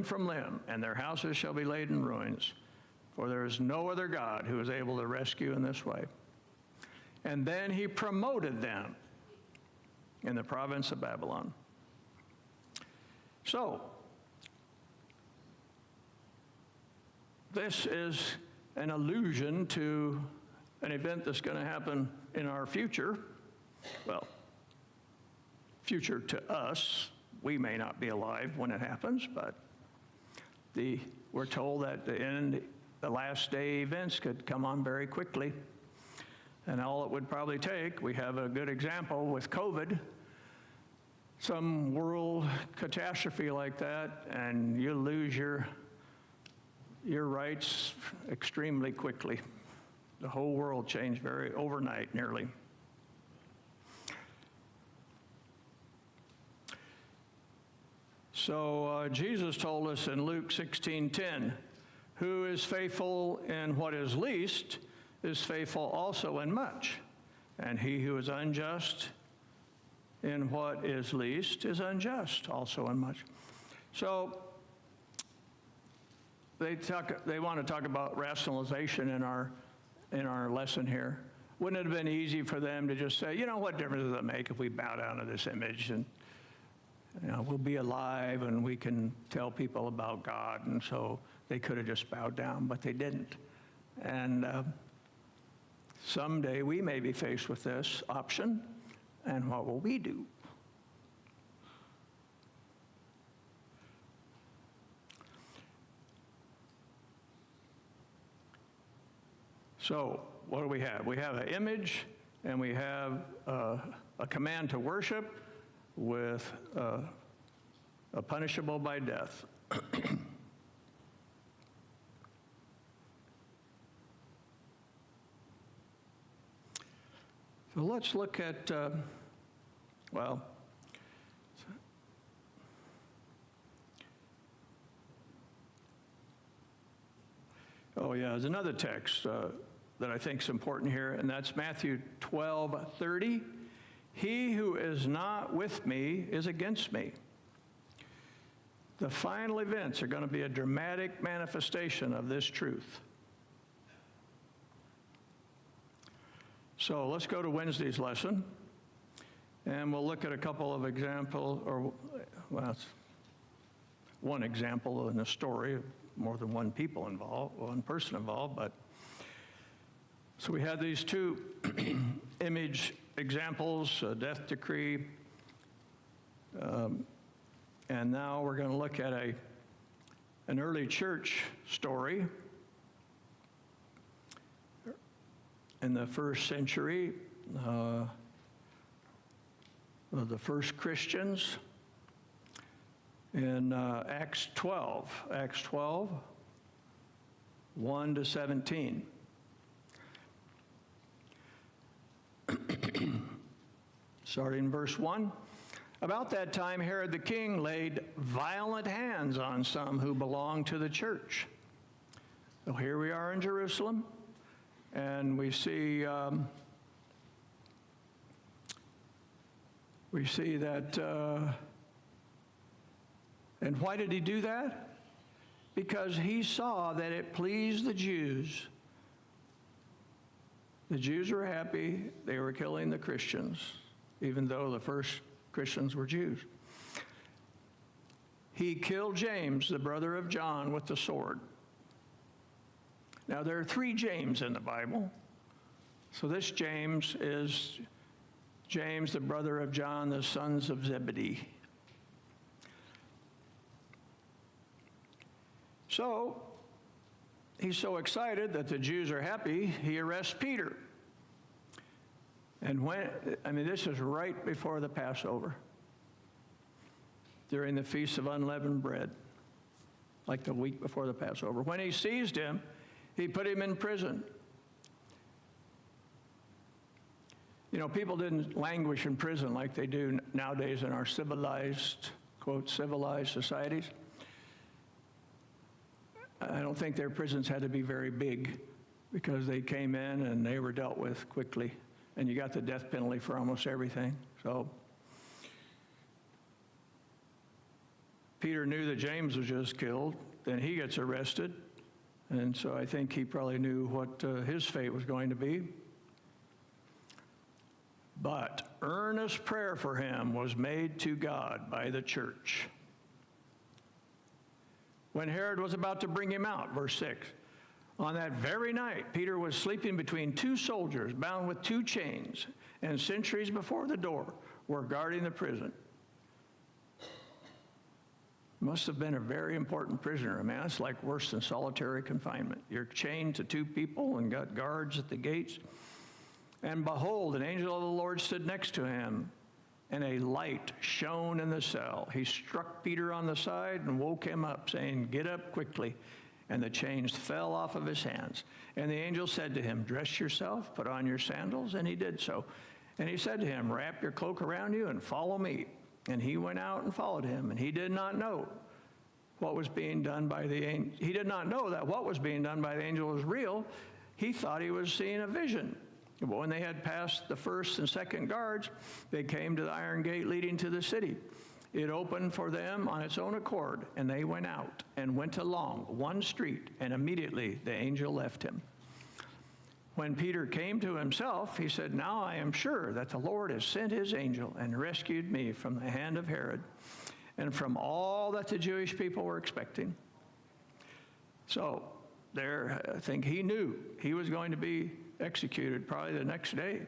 from limb, and their houses shall be laid in ruins. For there is no other God who is able to rescue in this way." And then he promoted them in the province of Babylon. So, this is an allusion to an event that's going to happen in our future. Well, future to us. We may not be alive when it happens, but we're told that the last day events could come on very quickly. And all it would probably take, we have a good example with COVID, some world catastrophe like that, and you lose your rights extremely quickly. The whole world changed overnight nearly. So Jesus told us in Luke 16:10, "Who is faithful in what is least is faithful also in much, and he who is unjust in what is least is unjust also in much." So they want to talk about rationalization in our lesson here. Wouldn't it have been easy for them to just say, what difference does it make if we bow down to this image, and we'll be alive and we can tell people about God? And so they could have just bowed down, but they didn't. And someday we may be faced with this option, and what will we do? So what do we have? We have an image, and we have a command to worship with a punishable by death. So let's look at, there's another text that I think is important here, and that's Matthew 12:30. "He who is not with me is against me." The final events are going to be a dramatic manifestation of this truth. So let's go to Wednesday's lesson, and we'll look at a couple of examples, it's one example in the story, more than one person involved, but so we have these two image examples, a death decree. And now we're going to look at an early church story. In the first century, the first Christians, in Acts 12, 1 to 17. Starting in verse 1. About that time, Herod the king laid violent hands on some who belonged to the church. So here we are in Jerusalem, and we see that. And why did he do that? Because he saw that it pleased the Jews. The Jews were happy. They were killing the Christians, even though the first Christians were Jews. He killed James, the brother of John, with the sword. Now, there are 3 James in the Bible. So this James is James, the brother of John, the sons of Zebedee. So he's so excited that the Jews are happy, he arrests Peter. And this is right before the Passover, during the Feast of Unleavened Bread, like the week before the Passover. When he seized him, he put him in prison. You know, people didn't languish in prison like they do nowadays in our civilized, quote, civilized societies. I don't think their prisons had to be very big, because they came in and they were dealt with quickly. And you got the death penalty for almost everything. So Peter knew that James was just killed. Then he gets arrested. And so I think he probably knew what his fate was going to be. But earnest prayer for him was made to God by the church. When Herod was about to bring him out, verse 6, on that very night, Peter was sleeping between 2 soldiers, bound with 2 chains, and sentries before the door were guarding the prison. Must have been a very important prisoner. I mean, it's like worse than solitary confinement. You're chained to 2 people and got guards at the gates. And behold, an angel of the Lord stood next to him, and a light shone in the cell. He struck Peter on the side and woke him up, saying, "Get up quickly." And the chains fell off of his hands. And the angel said to him, "Dress yourself, put on your sandals." And he did so. And he said to him, "Wrap your cloak around you and follow me." And he went out and followed him. And he did not know what was being done by the angel. He did not know that what was being done by the angel was real. He thought he was seeing a vision. But when they had passed the first and second guards, they came to the iron gate leading to the city. It opened for them on its own accord, and they went out and went along one street, and immediately the angel left him. When Peter came to himself, he said, "Now I am sure that the Lord has sent his angel and rescued me from the hand of Herod and from all that the Jewish people were expecting." So there, I think he knew he was going to be executed probably the next day.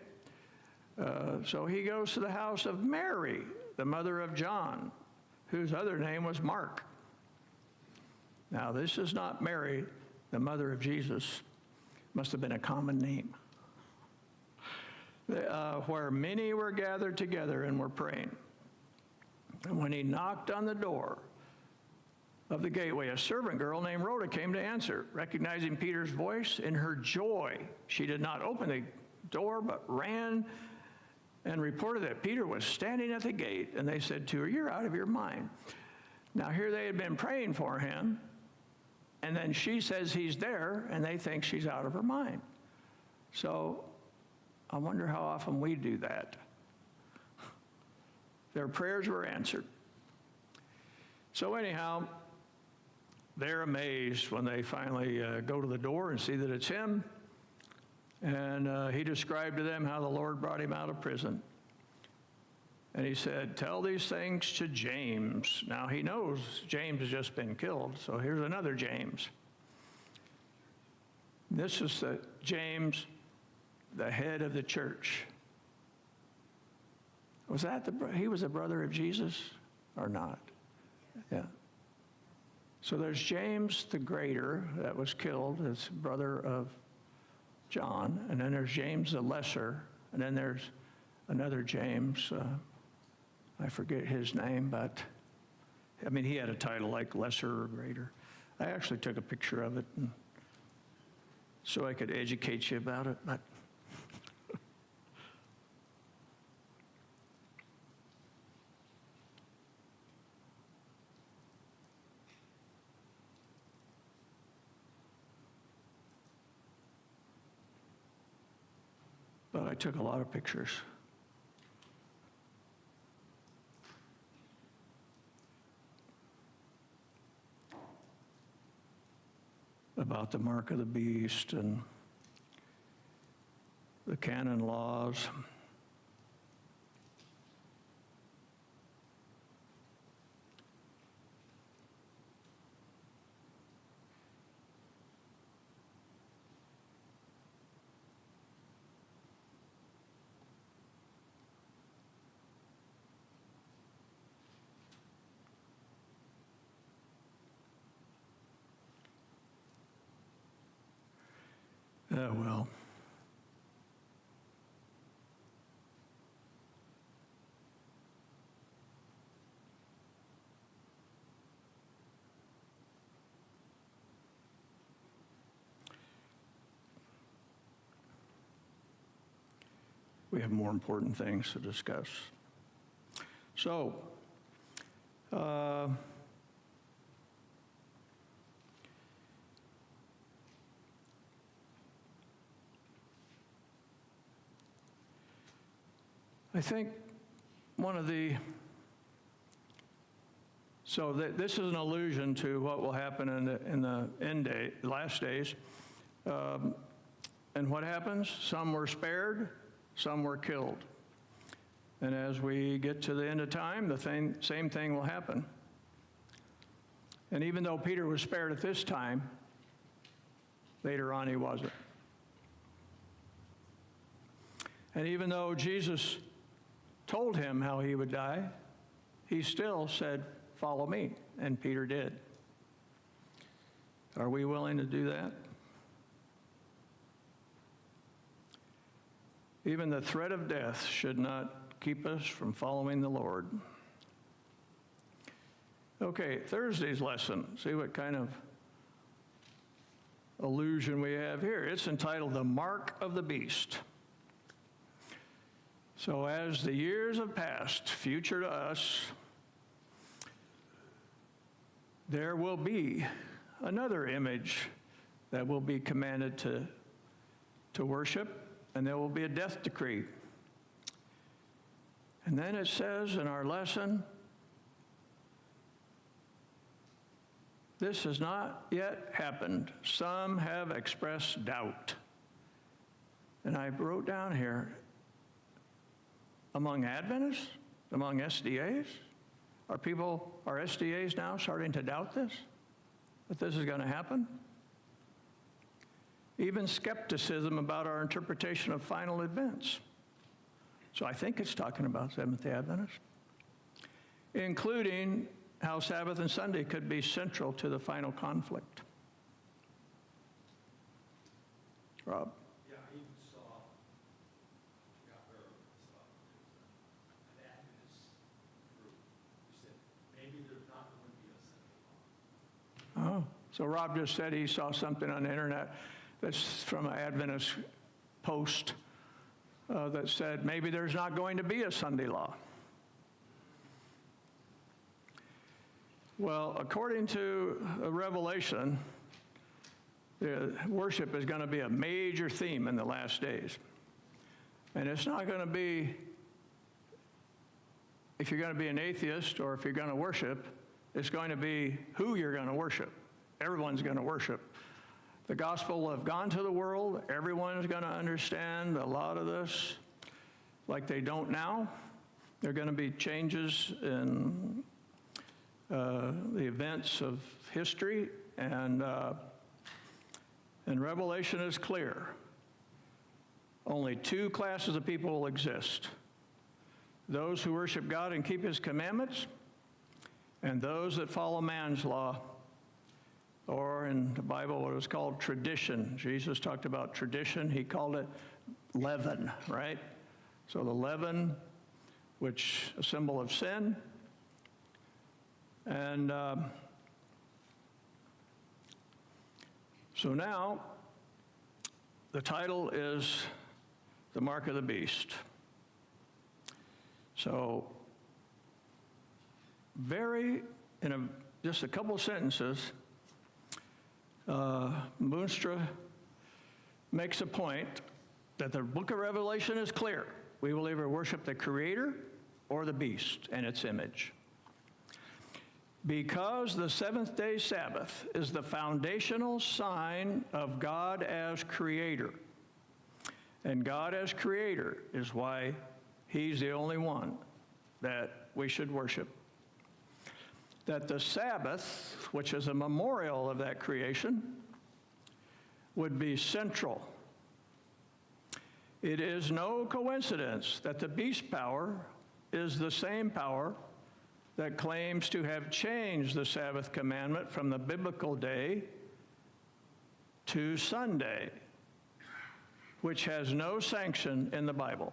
So he goes to the house of Mary, the mother of John, whose other name was Mark. Now, this is not Mary, the mother of Jesus. Must have been a common name. Where many were gathered together and were praying. And when he knocked on the door of the gateway, a servant girl named Rhoda came to answer. Recognizing Peter's voice, in her joy, she did not open the door, but ran and reported that Peter was standing at the gate. And they said to her, "You're out of your mind." Now here they had been praying for him, and then she says he's there, and they think she's out of her mind. So I wonder how often we do that. Their prayers were answered. So anyhow, they're amazed when they finally go to the door and see that it's him. And he described to them how the Lord brought him out of prison. And he said, "Tell these things to James." Now he knows James has just been killed, so here's another James. This is James, the head of the church. Was that he was a brother of Jesus or not? Yeah. So there's James the Greater that was killed, as brother of John, and then there's James the Lesser, and then there's another James, I forget his name, but I mean, he had a title like Lesser or Greater. I actually took a picture of it so I could educate you about it, but I took a lot of pictures. About the mark of the beast and the canon laws. Well. We have more important things to discuss. So, I think one of the, this is an allusion to what will happen in the last days. And what happens? Some were spared, some were killed. And as we get to the end of time, the same thing will happen. And even though Peter was spared at this time, later on he wasn't. And even though Jesus told him how he would die, he still said, "Follow me," and Peter did. Are we willing to do that? Even the threat of death should not keep us from following the Lord. Okay, Thursday's lesson. See what kind of allusion we have here. It's entitled "The Mark of the Beast." So as the years have passed, future to us, there will be another image that will be commanded to worship, and there will be a death decree. And then it says in our lesson, this has not yet happened. Some have expressed doubt. And I wrote down here, among Adventists, among SDAs, are SDAs now starting to doubt this? That this is going to happen? Even skepticism about our interpretation of final events. So I think it's talking about Seventh-day Adventists, including how Sabbath and Sunday could be central to the final conflict. Rob? Yeah, I even saw, an Adventist group who said maybe there's not going to be a Sunday law. Oh, so Rob just said he saw something on the internet that's from an Adventist post that said maybe there's not going to be a Sunday law. Well, according to Revelation, worship is going to be a major theme in the last days. And it's not going to be, if you're going to be an atheist or if you're going to worship, it's going to be who you're going to worship. Everyone's going to worship. The gospel will have gone to the world. Everyone is going to understand a lot of this like they don't now. There are going to be changes in the events of history, and Revelation is clear. Only two classes of people will exist. those who worship God and keep his commandments, and those that follow man's law, or in the Bible what was called tradition. Jesus talked about tradition. He called it leaven, right? So the leaven, which a symbol of sin, and so now the title is The Mark of the Beast. So just a couple sentences, Moonstra makes a point that the book of Revelation is clear. We will either worship the Creator or the beast and its image. Because the seventh-day Sabbath is the foundational sign of God as Creator. And God as Creator is why he's the only one that we should worship. That the Sabbath, which is a memorial of that creation, would be central. It is no coincidence that the beast power is the same power that claims to have changed the Sabbath commandment from the biblical day to Sunday, which has no sanction in the Bible.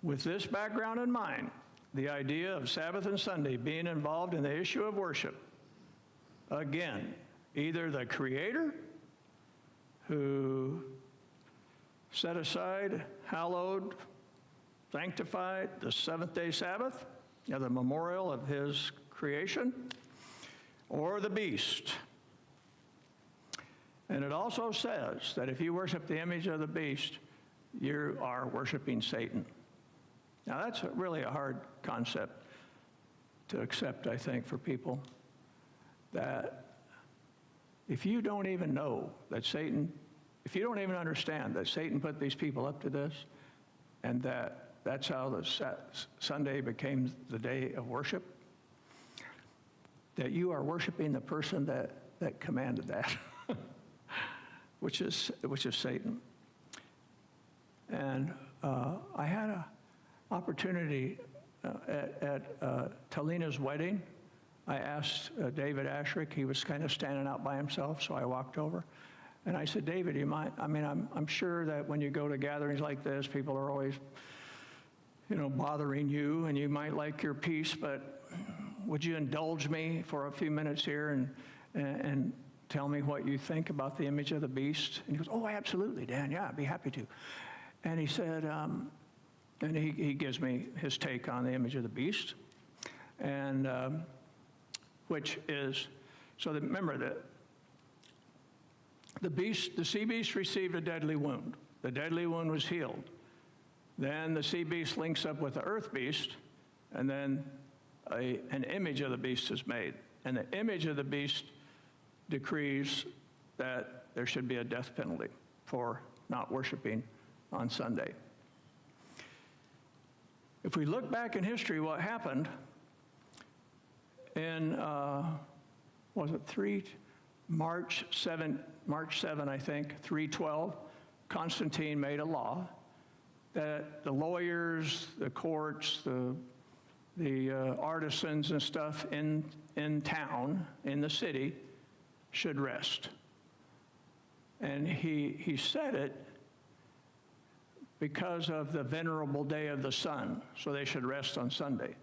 With this background in mind, the idea of Sabbath and Sunday being involved in the issue of worship, again, either the Creator, who set aside, hallowed, sanctified the seventh-day Sabbath as a memorial of his creation, or the beast. And it also says that if you worship the image of the beast, you are worshiping Satan. Now, that's really a hard concept to accept, I think, for people, that if you don't even know that Satan, if you don't even understand that Satan put these people up to this, and that's how the Sunday became the day of worship, that you are worshiping the person that commanded that, which is Satan. And I had an opportunity at Talina's wedding. I asked David Ashrick. He was kind of standing out by himself, so I walked over. And I said, David, you might, I mean, I'm sure that when you go to gatherings like this, people are always, bothering you, and you might like your peace, but would you indulge me for a few minutes here and tell me what you think about the image of the beast? And he goes, oh, absolutely, Dan, yeah, I'd be happy to. And he said, and he gives me his take on the image of the beast, and which is, so that, remember that the sea beast received a deadly wound. The deadly wound was healed. Then the sea beast links up with the earth beast, and then an image of the beast is made. And the image of the beast decrees that there should be a death penalty for not worshiping on Sunday. If we look back in history, what happened in, March 7, I think, 312, Constantine made a law that the lawyers, the courts, the artisans and stuff in town, in the city, should rest. And he said it because of the venerable day of the sun, so they should rest on Sunday.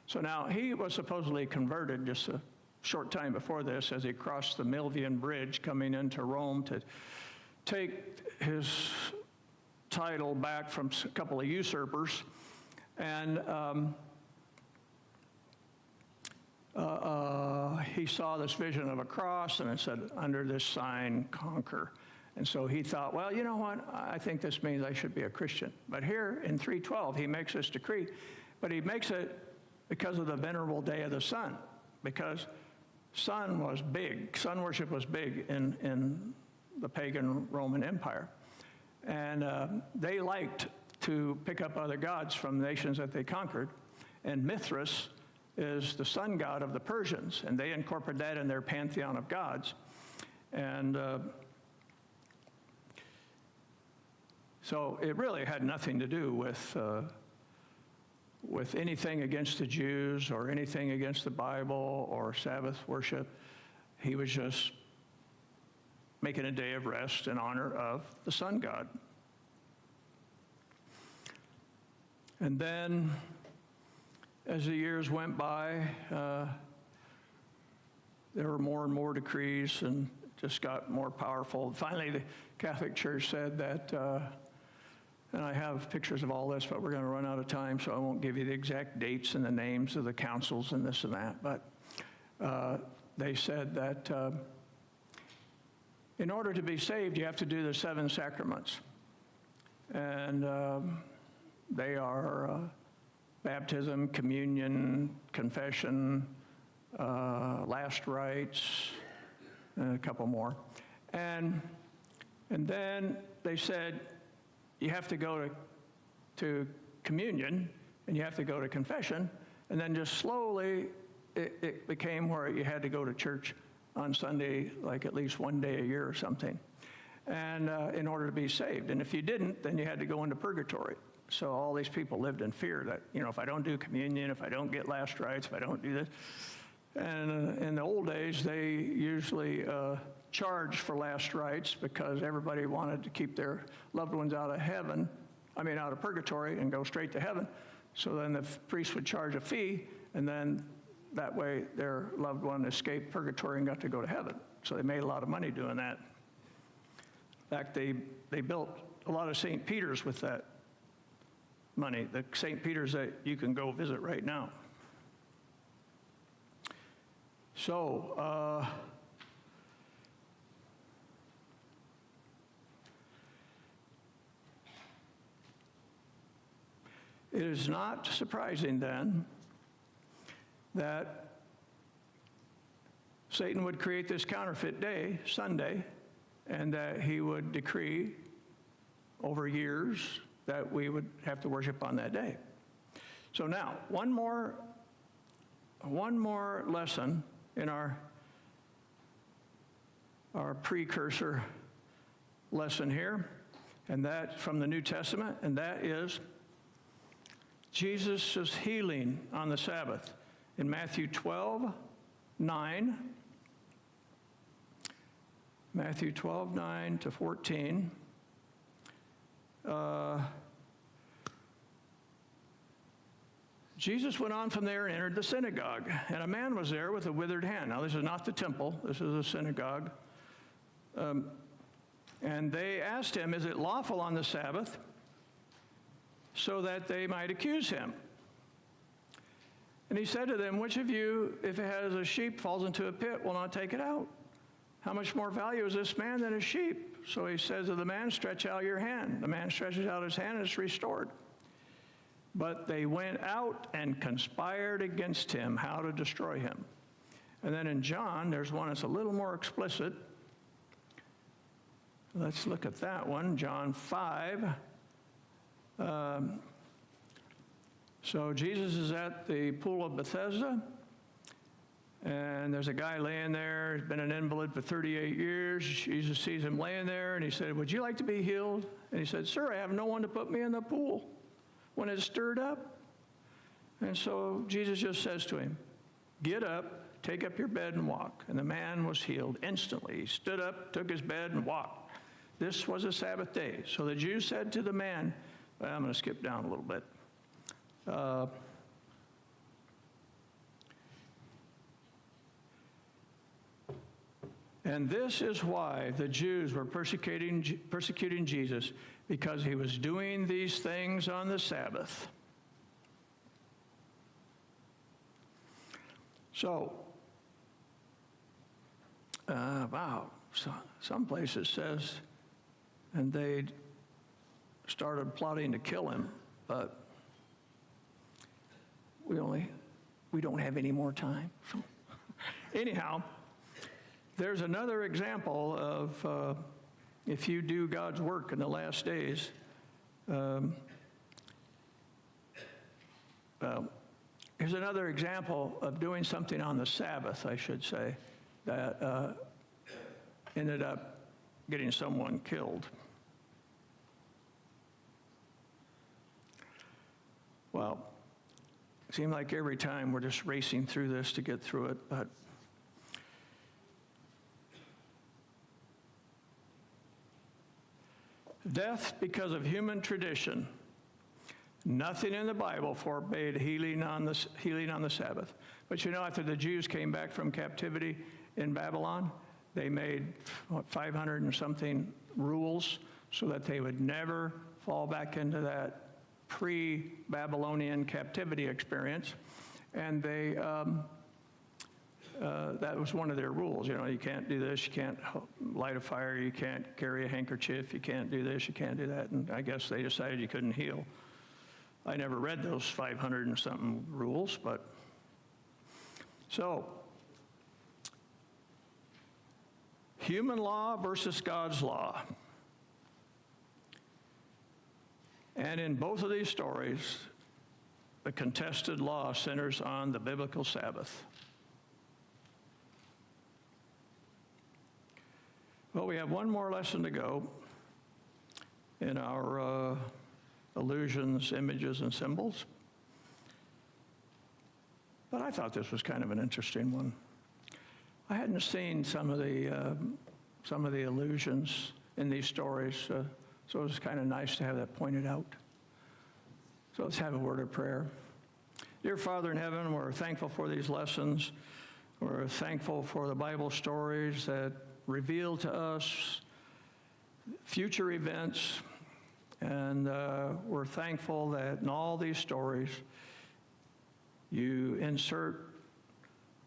So now he was supposedly converted just a short time before this as he crossed the Milvian Bridge coming into Rome to take his title back from a couple of usurpers. And he saw this vision of a cross, and it said, under this sign, conquer. And so he thought, well, you know what? I think this means I should be a Christian. But here in 312, he makes this decree, but he makes it because of the venerable day of the sun, because sun was big. Sun worship was big in the pagan Roman Empire. And they liked to pick up other gods from nations that they conquered. And Mithras is the sun god of the Persians, and they incorporated that in their pantheon of gods. And so it really had nothing to do with with anything against the Jews or anything against the Bible or Sabbath worship. He was just making a day of rest in honor of the sun god. And then, as the years went by, there were more and more decrees and just got more powerful. Finally, the Catholic Church said that, and I have pictures of all this, but we're going to run out of time, so I won't give you the exact dates and the names of the councils and this and that. But they said that in order to be saved, you have to do the 7 sacraments. And they are baptism, communion, confession, last rites, and a couple more. And then they said, you have to go to communion, and you have to go to confession, and then just slowly it became where you had to go to church on Sunday, like at least one day a year or something, and in order to be saved. And if you didn't, then you had to go into purgatory. So all these people lived in fear that, if I don't do communion, if I don't get last rites, if I don't do this. And in the old days, they usually charged for last rites because everybody wanted to keep their loved ones out of purgatory and go straight to heaven. So then the priest would charge a fee, and then that way their loved one escaped purgatory and got to go to heaven. So they made a lot of money doing that. In fact, they built a lot of St. Peter's with that money, the St. Peter's that you can go visit right now. So, it is not surprising then that Satan would create this counterfeit day, Sunday, and that he would decree over years that we would have to worship on that day. So now, one more lesson in our precursor lesson here, and that from the New Testament, and that is Jesus' healing on the Sabbath. In Matthew 12:9, Matthew 12:9 to 14, Jesus went on from there and entered the synagogue, and a man was there with a withered hand. Now, this is not the temple, this is a synagogue. And they asked him, is it lawful on the Sabbath? So that they might accuse him. And he said to them, which of you, if it has a sheep, falls into a pit, will not take it out? How much more value is this man than a sheep? So he says to the man, stretch out your hand. The man stretches out his hand and it's restored. But they went out and conspired against him, how to destroy him. And then in John, there's one that's a little more explicit. Let's look at that one, John 5. So Jesus is at the pool of Bethesda, and there's a guy laying there. He's been an invalid for 38 years. Jesus sees him laying there, and he said, would you like to be healed? And he said, sir, I have no one to put me in the pool when it's stirred up. And so Jesus just says to him, get up, take up your bed and walk. And the man was healed instantly. He stood up, took his bed and walked. This was a Sabbath day. So the Jews said to the man, well, I'm going to skip down a little bit. And this is why the Jews were persecuting Jesus, because he was doing these things on the Sabbath. So, wow, so some places says, and they started plotting to kill him, but we don't have any more time. Anyhow, there's another example of if you do God's work in the last days. Here's another example of doing something on the Sabbath, I should say, that ended up getting someone killed. Well, seems like every time we're just racing through this to get through it, but death because of human tradition. Nothing in the Bible forbade healing on the Sabbath. But you know, after the Jews came back from captivity in Babylon, they made, 500 and something rules so that they would never fall back into that pre-Babylonian captivity experience. And they, that was one of their rules. You know, you can't do this, you can't light a fire, you can't carry a handkerchief, you can't do this, you can't do that. And I guess they decided you couldn't heal. I never read those 500 and something rules, but so human law versus God's law. And in both of these stories, the contested law centers on the biblical Sabbath. Well, we have one more lesson to go in our allusions, images, and symbols. But I thought this was kind of an interesting one. I hadn't seen some of the allusions in these stories, so it was kind of nice to have that pointed out. So let's have a word of prayer. Dear Father in heaven, we're thankful for these lessons. We're thankful for the Bible stories that reveal to us future events. And we're thankful that in all these stories, you insert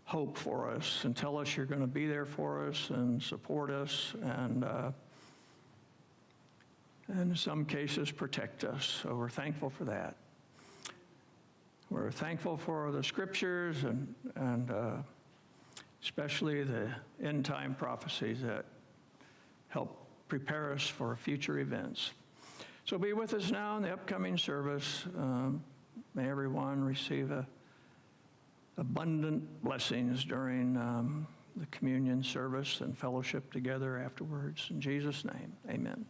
hope for us and tell us you're going to be there for us and support us and in some cases protect us. So we're thankful for that. We're thankful for the scriptures and especially the end time prophecies that help prepare us for future events. So be with us now in the upcoming service. May everyone receive abundant blessings during the communion service and fellowship together afterwards. In Jesus' name, amen.